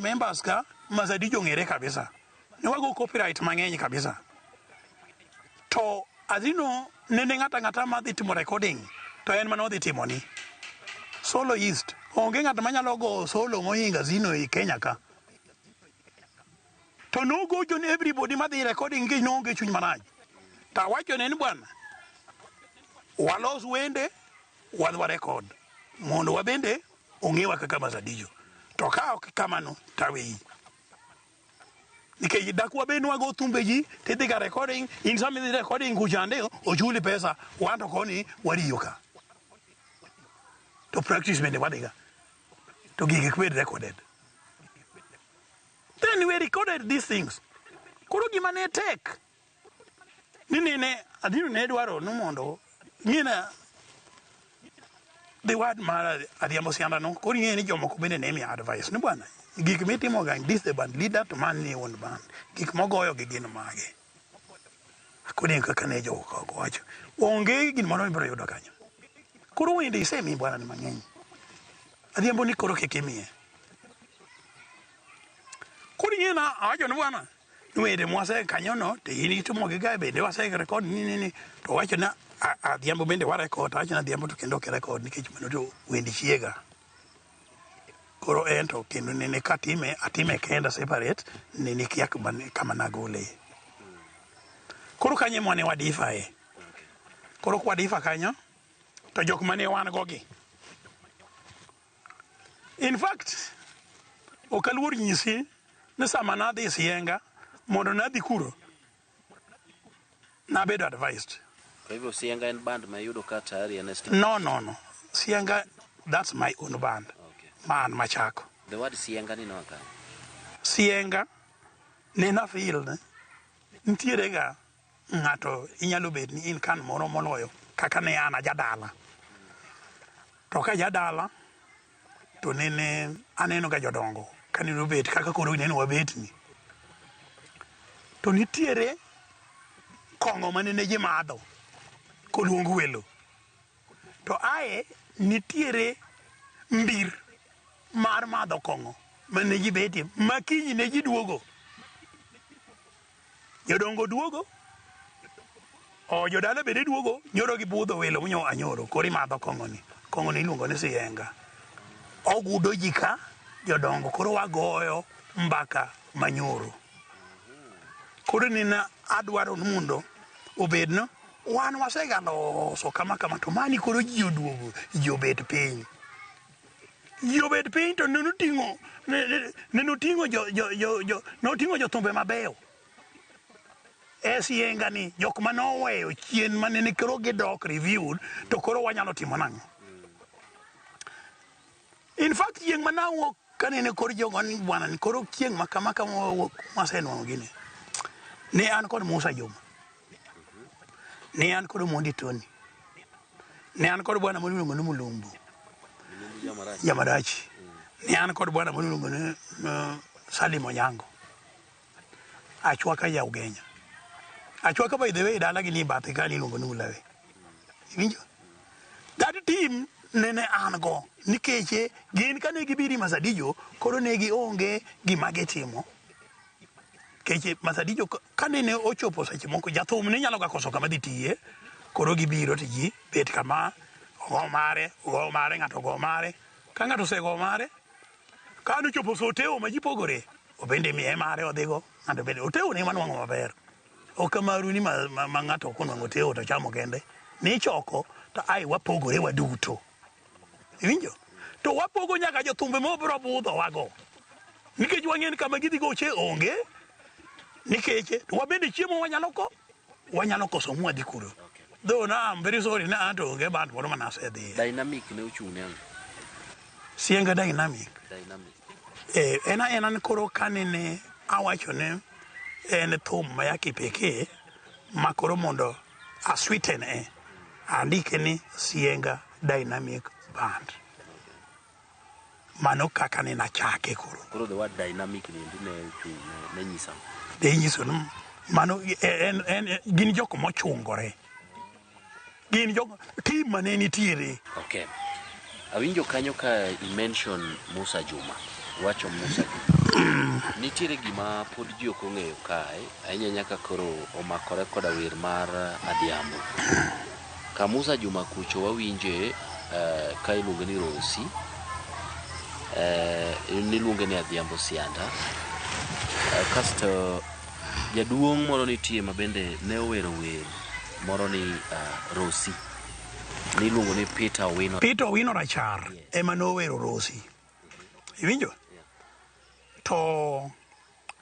members ka Masadijo ng'ere kabisa ne wago copyright mang'eny kabisa to azino nene ngata madhi timo recording to en mano dhi timo ni solo east onge ngata manyalo go solo mohinga zino e Kenya ka to no go jon everybody madhi recording ge no ge chuny maraj ta wacho ne ni bwana walos wende wadwa record mondo wabende ong'ewa kaka Masadijo to ka ok kamano taweyi nikech dakwa bende wago thumbe ji tidhi ga recording in some the recording kuchande ochuli pesa wanto koni wariyo ka to practice bende wadiga to gigi kwed recorded then we recorded these things koro gima ne tek nine adino ne dwaro no mondo ngina the word mara adiamo sianda no koro ngene jomoko bende ne mi advice ni bwana gik mitimo gang this the band leader to man ni one band gik mogoyo gi gin mage akoni kaka ne joka wacho onge gin moro ibro yudo kanyo koro wende isemi bwana ni mang'eny adhiambo ni koro kekemie kuri ngena ajo ni bwana wende mwase kanyo no te ini timo gi gae bende wase record ni to wacho na adhiambo bende wa record acho na adhiambo to kendo ke record nikech mano to wende chiega koro ento kendo nene atime kenda separate nene kiak kama nagole koro kanye mwane wadifa koro kwa difa kanyo to jok mane wan gogi in fact okaluor nyisi ne sama nadhi Sienga mondo nadhi kuro nabedo advised kwa hivyo Sienga en band ma yudo ka tayari en no Sienga that's my own band man machako the word Sienga ni no ka Sienga ne na field ntiere ga ngato inyalo bet ni in kan moro moloyo kaka ne ana jadala to ka jadala to nene aneno ga jodongo kanino bet kaka koro nene wabet ni to nitiere kongo manene ji madho koluongo welo to ae nitiere mbir mar madho kong'o mane ji betie makinyi ne ji duogo jodongo duogo jodala bende duogo nyoro gi budho welo munyo anyoro kori madho kong'o ni iluongo ni siyenga ogudo ji ka jodongo koro wagoyo mbaka manyoro koro nina adwaro mondo obedno wan wasegalo so kama to mani koro ji oduogo ji obed piny to noting'o jothumbe mabeyo siyenga ni jok manoweyo chien manene koro gidok reviewed to koro wanyalo timo nang'o. In fact chieng' manawuok kanene koro jogo ni bwana ni koro chieng' makama masenwang'o gini ne an kod Musa Juma ne an kod Mondi Tony ne an kod bwana moluongo ni Mulumbu Jamarachi ne an kod bwana moluongo ni Salim Onyango achwaka ya Ugenya achwaka by the way dala gi ni bathe ka ni luongo ni Ulawe winjo that team nene an go nikeche gin kane gibiri Masadijo koro ne gionge gima gitimo keche Masadijo kane ne ochopo seche moko jathum ne nyalo ga koso kama dhi tiye koro gibiro to ji bet kama go mare ng'ato go mare ka ng'ato se go mare ka no chopo soteo ma ji pogore obende miye mare odhigo ng'ato bende oteo ne manwang'o maber okamaru ni ma ng'ato konwang'o teo to chamo kende ni choko to ai wapogore waduto winjo to wapogo nyaka jothumbe mobro budho wago nikech wang'en kama gidhi goche onge nikech to wabende chiemo wanyalo koso mwadhi kuro though na I'm very sorry na to onge band moro manase dhi dynamic ne ochung'ne ang' sienga dynamic ena koro kanene awacho ne en thum maya kipekee makoro mondo aswiten andike ni sienga dynamic band mano kaka ne nachake koro the word dynamic ne nyisa de nyiso no mano en gin jok mochungore gin jok team mane nitiere. Okay, awinjo kanyo ka mention Musa Juma wacho Musa Juma nitiere gima pod ji ok ong'eyo kae ahinya nyaka koro omakore koda wer mar Adhiambo ka Musa Juma kucho wawinje ka iluongo ni Rosi niluonge ni Adhiambo Sianda kasto jaduong' moro nitie mabende ne owero wer moro ni Rosi niluongo ni Peter Owino Rachar ema nowero Rosi iwinjo to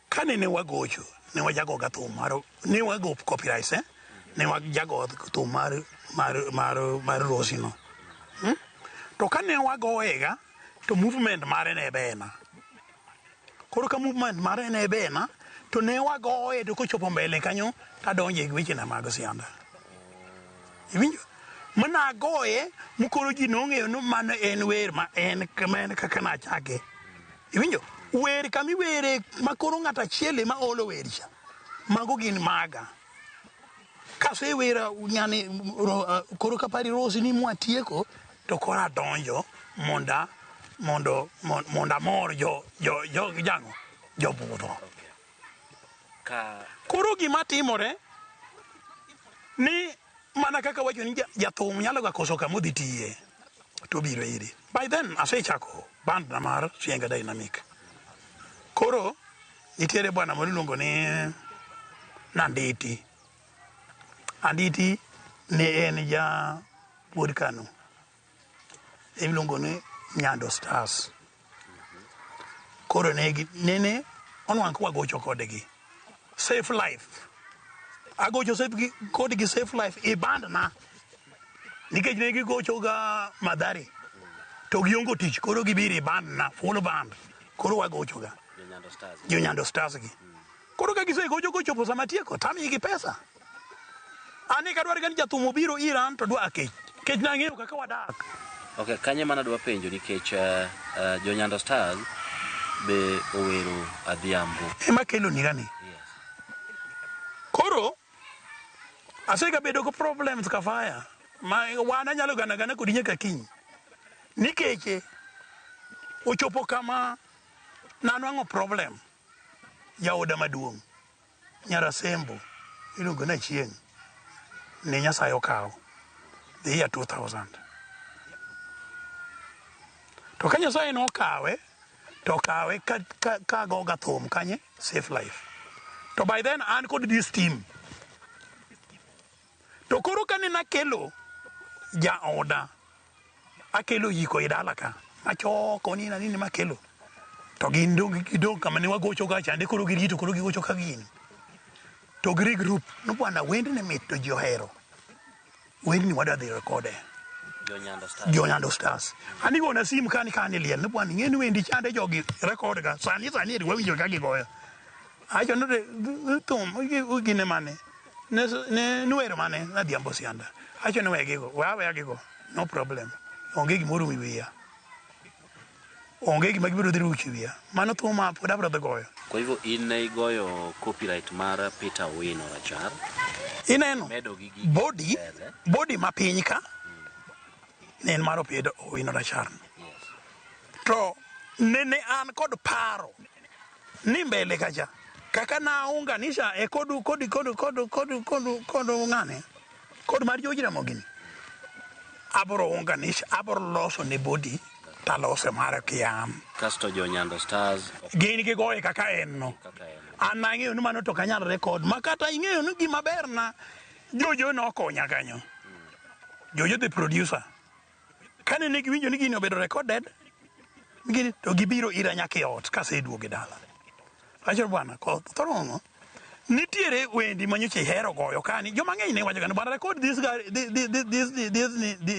kanene wagocho ne wajago ga thum mar ne wago copyright ne wajago thum mar Rosi no to kane wagoega to movement mare ne bena koro ka movement mare ne bena to ne wagoe to kochopo mbele kanyo tadonje gi weche na mag sianda iwinjo mana goe mukoro ji nong'eyo no mano en wer ma en kaka na chake iwinjo wer kami were makoro ng'ata chiele ma olo wercha mago gin maga kase wera nyane koro kapari Rosi ni mwatieko to kora donjo mondo mor jo budho koro gima timore ni mana kaka wacho ni jathum nyalo ga koso kama odhi tiye to biro iri by then asechako band na mar Sienga Dynamic koro nitiere bwana moluongo ni Anditi ne en ja wuod Kano iluongo ni Nyando Stars koro nene onwang' kwa gocho kodgi Safe Life agocho kodgi Safe Life e band na nikech ne gigocho ga Madhari to giongo tich koro gibiro e band na full band koro wagocho ga Nyando Stars gi koro ka gisegocho gochopo sama tieko tamigi pesa ani kadwar gan jathum obiro Iran to dwa kech nang'eyo kaka wadak. Okay, kanye mana dwa penjo nikech Nyando Stars be owero Adhiambo ema kelo ni gani koro asega bedo ko problems ka fire ma wana nyalo gana kodi nyaka kiny nikeche ochopo kama nanwang'o problem jaoda maduong' Nyarasembo iluongo na Chieng' ne Nyasaye okawo the year 2000 to ka Nyasaye nokawe to kawe ka goga thum kanye Safe Life to by then an kod this team to koro kane nakelo jaoda akelo yiko idala ka achoko ni na nini makelo to gidong kama ne wagocho ga chande koro girito koro gigocho ka gini to gri group no bwana wend ne mit to johero wend ni wada the record Jonyando Stars ani gona sim kan liel no bwana ngeni wendi chande jogi record ga sani ri wawinjo ka gigoyo ajo no tum ugine mane ne nuero mane na diambo sianda ajo no wegigo wawe agigo no problem onge gimoro wiya onge gima gibiro dhi ruchi wiya mano thuma pod abro goyo. Kwa hivyo in igoyo copyright mar Peter Owino Rachar ineno body mapiny ka ne en mar Peter Owino Rachar to nene an kod paro ni mbele kacha kaka naunganisha kod ngane kod mar George Ramogini abro unganisha abro loso ne body talose mara kiam kasto Jonyando Stars gini ke goye kaka enno anang'eyo ni mano to kanyal record makata ing'eyo ni gima ber na Jojo no konya kanyo Jojo the producer kane ne giwinjo ni gini obedo recorded gini to gibiro ira nyaka ot kaseduoge dala acho bwana ko torongo nitiere wendi manyoche hero goyo kani joma ng'eny ne wacho kan bwana record this guy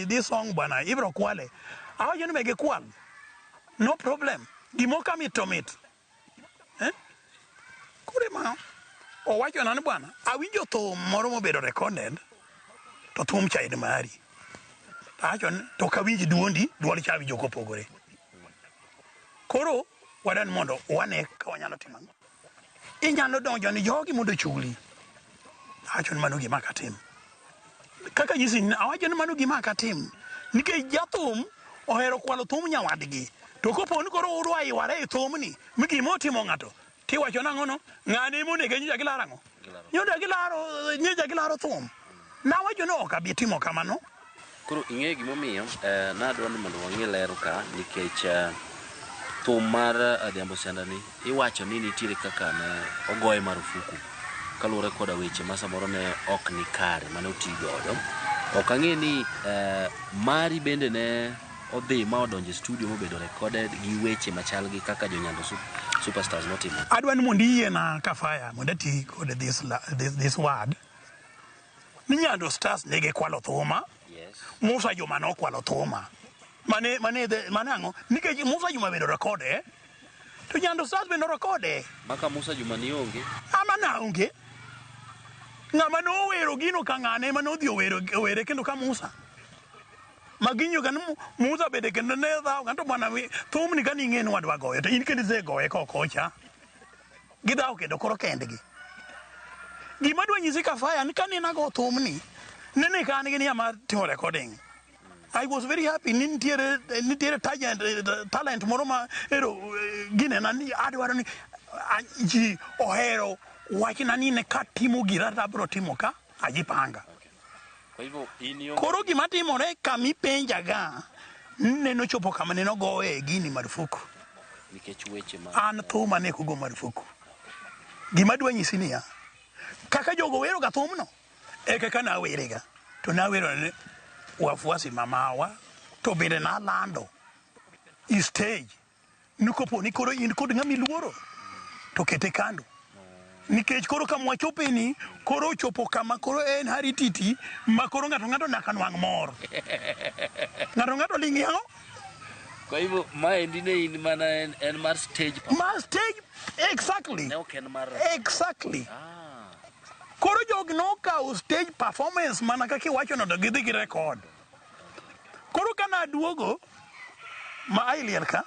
this song bwana ibro kwale awajo ni mege kwal no problem gimoka mitomit kure ma owacho nani bwana awinjo thum moro mobedo recorded to thum chaid mari acho to kawinji duol cha winjo kopogore koro wadan mondo wane ka wanyalo timo inyalo donjo ni jogi mondo chuli acho ni mano gima katim kaka nyisi awacho ni mano gima katim nikech jathum ohero kwalo thum nyawadgi to kopo ni koro urwa iware thum ni migi motimo ng'ato tiwacho nang'o no ng'ane monege nyoja gilarango nyoja gilaro thum na wacho no ok abi timo kamano koro ing'e gimomiyo nadwa ni mondo wang'e lero ka nikech thum mar Adhiambo Sianda ni iwacho ni nitiere kaka ne ogoye marufuku kaluwore koda weche ma samoro ne ok ni kare mane oti godo ok ang'e ni mari bende ne odhi ma odonje studio mobedo recorded gi weche machal gi kaka Jonyando Superstars notimo. Adwa ni mondo iyiena kafaya mondo ati kod this word ni Nyando Stars nege kwalo thuma Musa Juma no kwalo thuma mane ang'o nikech Musa Juma bedo recorded to Nyando Stars bendo recorded maka Musa Juma ni onge ama na onge ng'ama no wero gino ka ng'ane ma nodhi owere kendo ka Musa maginyo kan Musa bede kendo ne dha kanto bwana thum ni kan ing'e ni wadwa goyo to in kendi ze goye kocha gidhaw kendo koro kendgi gima dwa nyisi kafaya ni kan inago thum ni nene kan gi ni ama timo recording I was very happy nitiere talent moro ma gine na ni adwaro ni ji ohero wachina ni ne katimo gira tabro timo ka ajipanga koro gima timore kami penja ga neno chopo kama neno goe gini marufuku nikech weche ma an thuma ne kugo marufuku gima dwa nyisi niya kaka jogo wero ga thum no kaka na werega to na wero ne wafuasi mamawa to bende na lando i stage nikopo ni koro in kod ng'ami luoro to kete kando nikech koro kama wachope ni koro chopo kama koro en harititi ma koro ng'ato naka nwang' mor ng'ato lingi hao kwa hivyo maendi ne in mana en mar stage exactly ne oken mar exactly koro jog no ka stage performance mana kaki wacho no gidhi gi record koro kana duogo ma ailier ka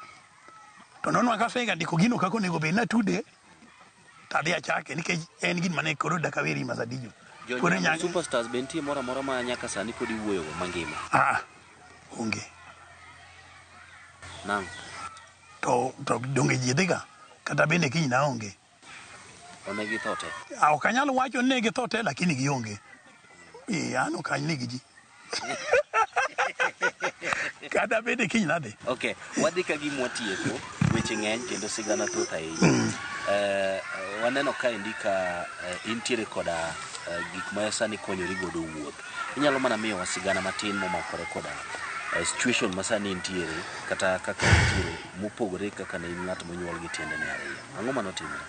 to nono ka fega ndiko gino kako nego be na tude tadhi achake nikech en gin mane koro dakaweri masadijo Superstars bentie mora ma nyaka sani pod iwuoyo mangima. Onge. Nang. To donge jidhiga kata bende kiny na onge. Onegi thote. Ok anyalo wacho ni negi thote lakini gionge. An ok an nigi ji. Kata bende kiny nade. Okay, wadhi ka gimwa tieko weche ng'eny kendo sigana thoth ahinya. Waneno ka indika intiere koda gik ma sani konyori godo wuoth. Inyalo mana miyo wasigana matin momakore koda situation ma sani intiere kata kaka intiere mopogore kaka ne in ng'at monyuol gi tiende ne ariyo. Ang'o manotimore?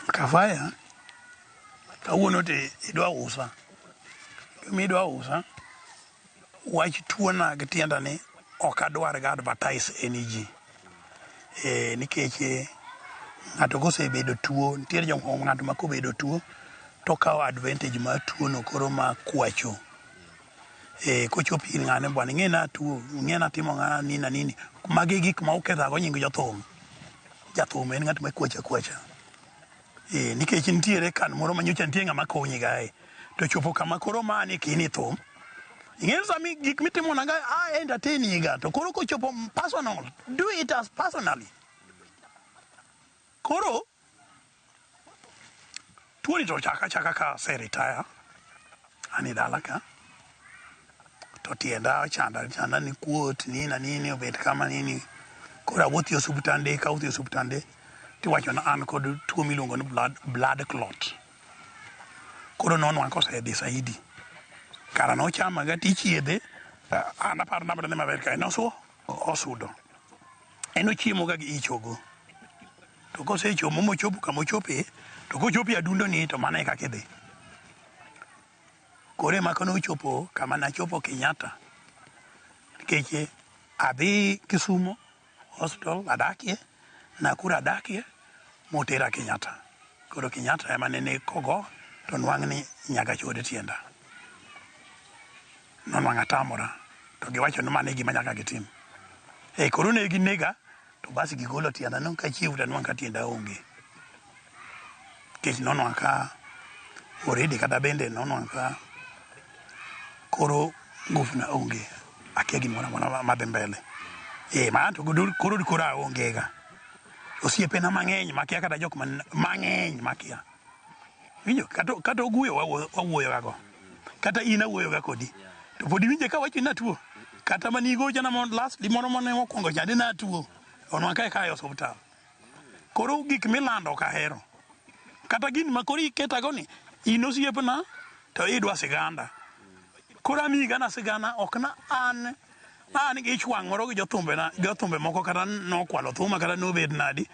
Kafaya kawuono te idwa usa. Midwa usa wach tuona gi tienda ni ok adwar ga advertise ji. Nikech ng'ato kosebedo tuo, nitiere ng'ato ma kobedo tuo to kawo advantage mar tuo no koro ma kwacho. Kochopo ir ng'ane bwana ng'ena tuo, ng'ena timo ng'ana nini. Magi gik ma okethago nying jothum. Jathum en ng'at ma kwacha. Nikech nitiere kan moro manyocha nitie ng'ama konyi gae. To chopo kama koro mani kini thum. Ing'eyo sami gik mitimo naga entertain ga to koro kochopo personal, do it as personally. Koro tuoni to chaka ka se retire. Ani dala ka. To tienda chanda ni kuot nini obet kama nini. Koro awuothi osuptande tiwacho na an kod tuo miluongo ni blood clot. Koro nonwa kosedhi saidi. Kara nochama ga tichiedhe. An aparo nabra ne maber kae osudo. En ochiemo ga gi ichogo. To kosechomo mochopo kamochope, to kochopi adundo ni to mana kaka idhi. Kore maka nochopo kama nachopo Kenyatta. Nikech adhi Kisumu hospital adakie, Nakuru adakie, motera Kenyatta. Koro Kenyatta ema nene kogo to nwang' ni nyaka chode tienda. Nonwang' atamora to giwacho ni mane gima nyaka gitim. Koro ne ginega to basi gigolo tienda no ka chiwo to nwang' ka tienda onge. Kech nonwang' ka already kata bende nonwang' ka koro ngufu na onge. Akia gimora madhi mbele. Ma to koro aonge ga. Osiepena mang'eny makia kata jok mang'eny makia. Winjo kata oguyo wawuoyo gago. Kata in awuoyo ga kodi. To podi winje ka wacho na tuo. Kata manigo jana last moro mane okwongo jadi na tuo. Onwa ka hospital. Koro gik milando ka hero. Kata gin makoro iketago ni in osiepna to idwa siganda. Koro amiga na sigana ok na an gi chwang' moro gi jothumbe moko kata nokwalo thuma kata nobed nadi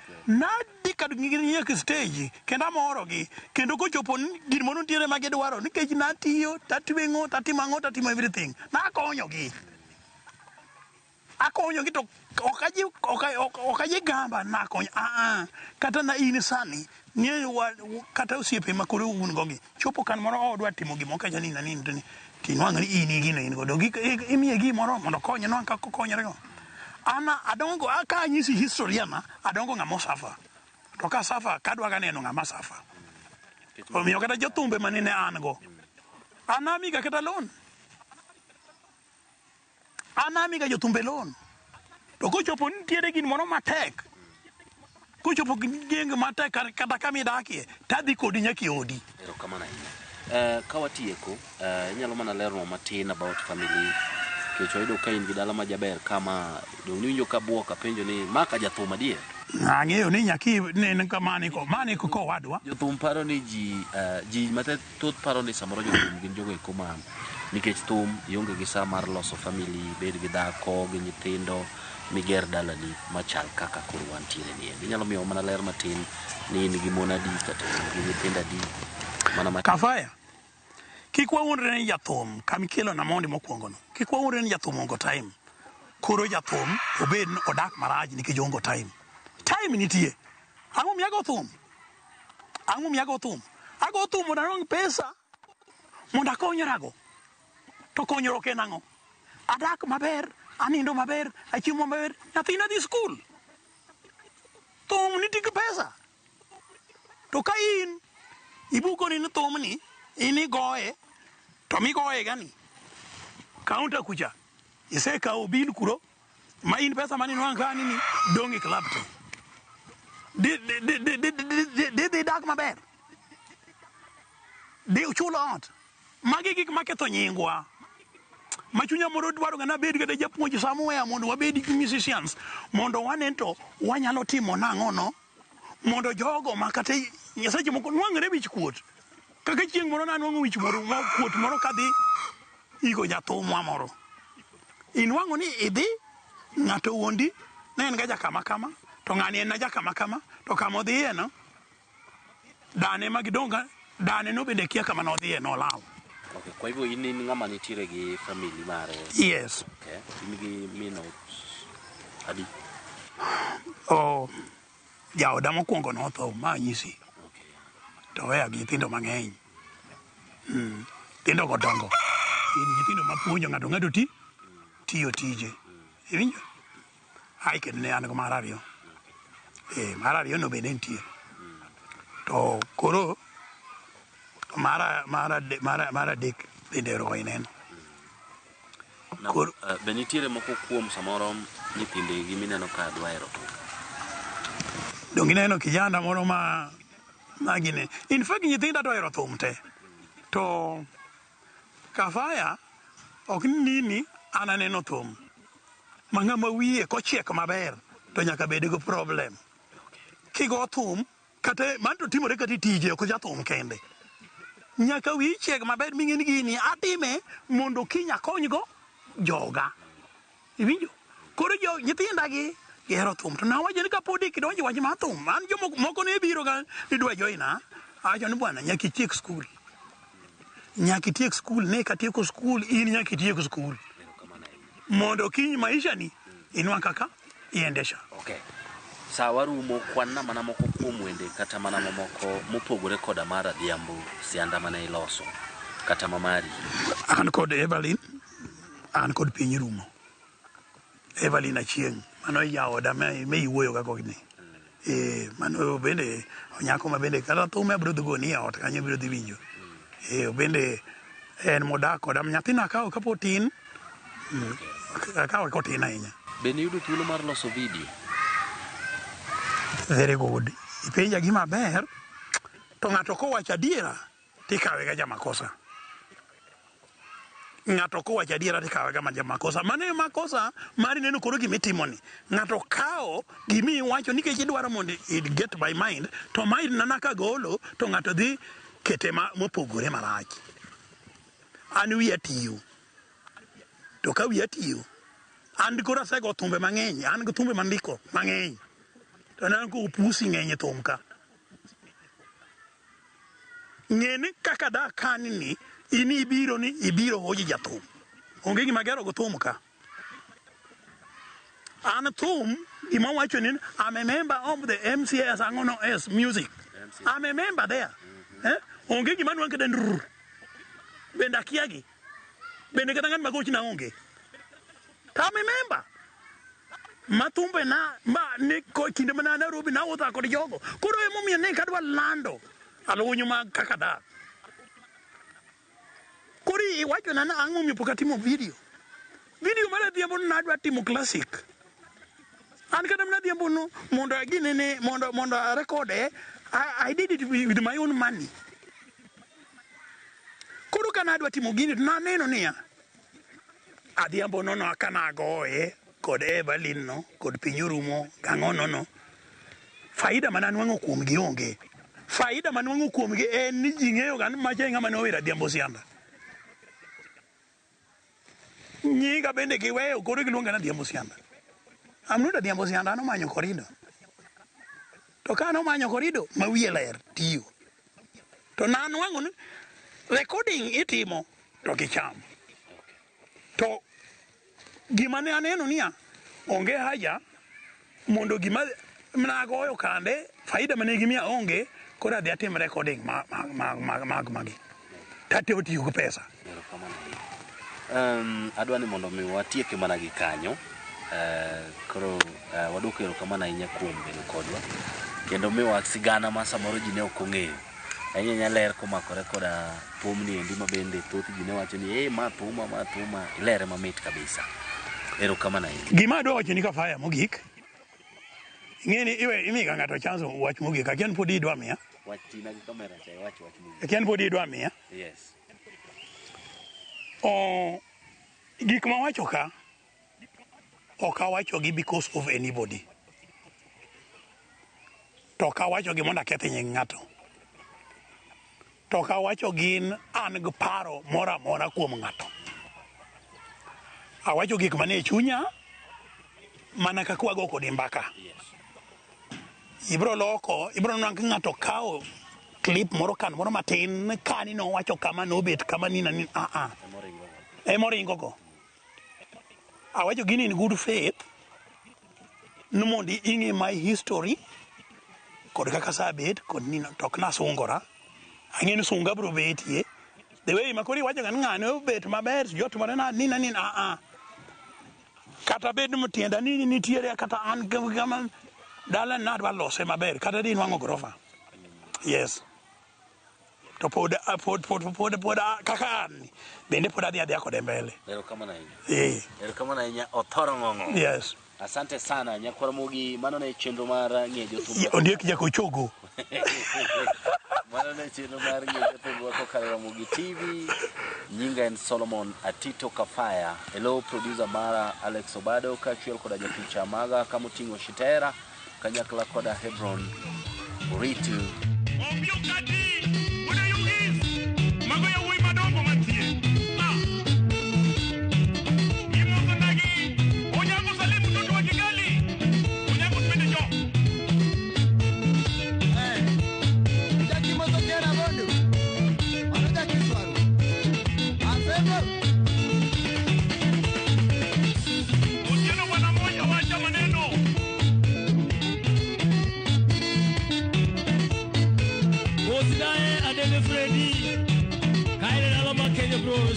kad ng'ie stage kendo amoro gi kendo kochopo gin moro ntiere ma gidwaro nikech natiyo tatweng'o tatimo everything nakonyogi to ok aji gamba nakonyo kata na in sani kata osiepe ma koro un gogi chopo kan moro odwa timo gimo kacha nini tinwang' ni in gino in godo imiye gimoro mondo konye nwang' ka konyorego. Ana adongo ka anyisi historia na adongo ng'ama safa to ka safa kadwa ga neno ng'ama safa. Omiyo kata jothumbe manene an go anamiga kata lon anamiga jothumbe lon to kochopo nitiere gin moro matek kochopo genge matek kata kamidakie tadhi kodi nyaki odi. Erokamano ahinya. Kawatieko inyalo mana lerno matin about family kech oyudo ka in gi dala ma jaber kama dong niwinjo ka buok apenjo ni maka jathum adier. Ang'eyo ni nyaki nene ka mani ko wadwa. Jothum paro ni ji mathoth paro ni samoro jothum gin jogo eko ma nikech thum ionge gi saa mar loso family, bed gi dhako gi nyithindo miger dalani machal kaka koro wantiere ni. Inyalo miyo mana ler matin ni in gi mon adi kata gi nyithindo adi mana matin. Kafaya kik waunre ni jathum kamikelo na mondi mokwongo no. Kik waunre ni jathum ongo time. Koro jathum obed odak maraj nikech ongo time. Time nitie. Ang'o miyago thum? Ago thum mondo anong pesa mondo akonyorago. To konyruok en ang'o? Adak maber, anindo maber, achiemo maber, nyathina dhi skul. Thum nitigi pesa. To ka in ibuko ni thum ni ini goye to mi goye gani kaunta kucha iseka obil kuro ma in pesa mani nwang kani ni dongi club to de dak maber de chulo ot magi gik maketho nyingwa machunya moro dwaro gana bed ga japuonj somewhere mondo wabed musicians mondo wanento wanyalo timo nang'o no mondo jogo makate nyasache moko nwang're wich kuot kaka chieng' moro nanwang'o wich moro kuot moro kadhi igo jathumwa moro inwang'o ni idhi ng'ato wuondi ne en ga jakama kama to ng'ani en na jakama kama to kama odhiye no dane magidonga dane no bende kia kama nodhiye no law. Okay, kwa hivyo ini ngama nitire gi family mare. Yes. Okay. Ini gi mino adi. Oh, ya oda mokwongo no tho ma nyisi. Okay. To weya gi nyithindo mang'eny. Nyithindo godongo. Nyithindo mapuonjo ng'ato tiyo tije. Iwinjo? Ai kendo ne an go mar ariyo. Mar ariyo no bende nitie. To koro mara dek bende roho ineno. Benitiere moko kuom samoro nyithinde gi mineno ka dwaero. Dongi neno kijana moro magine. In fact nyithinda to ero thum te. To kafaya ok nini ananeno thum. Mang'ama wiye kochiek maber to nyaka bed go problem. Kigo thum kata manto timore kata tije ok jathum kende. Nyaka wi chieg maber ming'eni gini atime mondo kinya konygo joga. Iwinjo? Koro nyithinda gi gero thum to nawacho ni kapodi kidonjo wach ma thum an jomoko ne biro ga idwa joina acho ni bwana nyaka itiek skul. Nyaka itiek skul ne katieko skul in nyaka itiek skul. Mondo kiny maisha ni inwa kaka iendesha. Okay. Sawa rumo kwanna mana moko kuom wende kata mana moko mopogore koda mar Adhiambo sianda mana iloso kata mamari. An kod Evelyn, an kod piny rumo. Evelyn achieng' mano yawoda me iwuoyo ga kogni. Mano bende onyako ma bende kata thume biro dhi goni ot kanyo biro dhi winjo. Bende en modak koda nyathina kapo tin. Akawe kotin ahinya. Bende yudo thuolo mar loso video. Very good. Ipenja gima ber to ng'ato kowacho adiera tikawe ga jamakosa. Ng'ato kowacho adiera tikawe ga jamakosa. Mane makosa mari neno koro gimitimo ni. Ng'ato kao gimi iwacho nikech idwaro mondo it get by mind to mind nana ka golo to ng'ato dhi kete mopogore marach. An wiya tiyo. To ka wiya tiyo an koro asego thumbe mang'eny, an go thumbe mandiko mang'eny. To nan ko pusi ng'eny thum ka. Ng'eni kaka da kan ni ini ibiro hoji jathum. Onge gima gero go thum ka. An thum gima wacho ni I'm a member of the MCS Angono S Music. I'm a member there. Onge gima nwang keden rur. Bende akiagi. Bende kata ng'at magochi na onge. I'm a member. Matumbe na ne ko kinde mana Nairobi na wota ko jogo. Koro emomiyo ne kadwa lando. Alonyo ma kaka da. Kori iwacho na ang'o mi pokatimo video. Video mar Adhiambo na adwa timo classic. An kada na Adhiambo no mondo aginene mondo record I did it with my own money. Koro kana adwa timo gini na neno niya. Adhiambo no akana goye kod Evelyn no kod piny rumo gang'ono no. Faida mananwang'o kuom gi onge. Faida manwang'o kuom gi en ni ji ng'eyo gan mache ng'ama nowera Adhiambo sianda. Nyiga bende giweyo koro giluonga na Adhiambo sianda. Amnuda Adhiambo sianda no manyo korido. To ka no manyo korido ma wiye ler tiyo. To nanwang'o ni recording itimo to kicham. To gima ne aneno niya onge haja mondo gima mnagoyo kande faida mane gimia onge kora adhi atim recording magi tate otiyo go pesa. Adwa ni mondo mi watieke mana gi kanyo. Koro waduoko erokamano ahinya kuom bedo kodwa kendo miwa sigana ma samoro ji ne ok ong'eyo Anya ler komakore koda thumni endi mabende thoth ji ne wacho ni ma thuma ilere mamit kabisa. Erokamano ahinya. Gima adwa wacho ni Kafaya mogik, ing'eni iwe imiga ng'ato chance wach mogik, akian pod idwa miya. Wach tina gi kamera cha wach mogik. Akian pod idwa miya. Yes. Gik ma wacho ka ok awachogi because of anybody. To ok awachogi mondo aketh nying ng'ato. To ok awachogi an gi paro moro amora kuom ng'ato. Awacho gik manie chunya mana kaka wago kodi mbaka. Ibro nwango ng'ato kawo clip moro kan moro matin kani no wacho kama no bet kama nina ni emoringo go. Awacho gini in good faith mondi ing'e my history kod kaka sabet kod nino tok nasungora ang'e ni sunga bro betie the way makori wacho gan ng'ane bet maber jot mare na nina kata bed mutienda ni nitiere kata an kama dala na dwa lose maber kata din wango grofa. Yes. To pod kaka an bende pod adhi kode mbele. Erokamano ahinya. Erokamano ahinya othoro ng'ong'o. Yes. Asante sana Nyakwaramogi, mano ne chenro mar ng'e jothum. Ondiek jako chogo. Mano ne chenro mar ng'e jothum kokalo Ramogi TV. Nyinga en Solomon Atito Kafaya. Hello producer mara Alex Obado kachiel koda japicha maga kamoting'o Shitera kanyakla koda Hebron Ritu.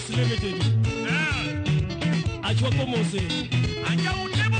Limited. Achwa komose. Acha utebo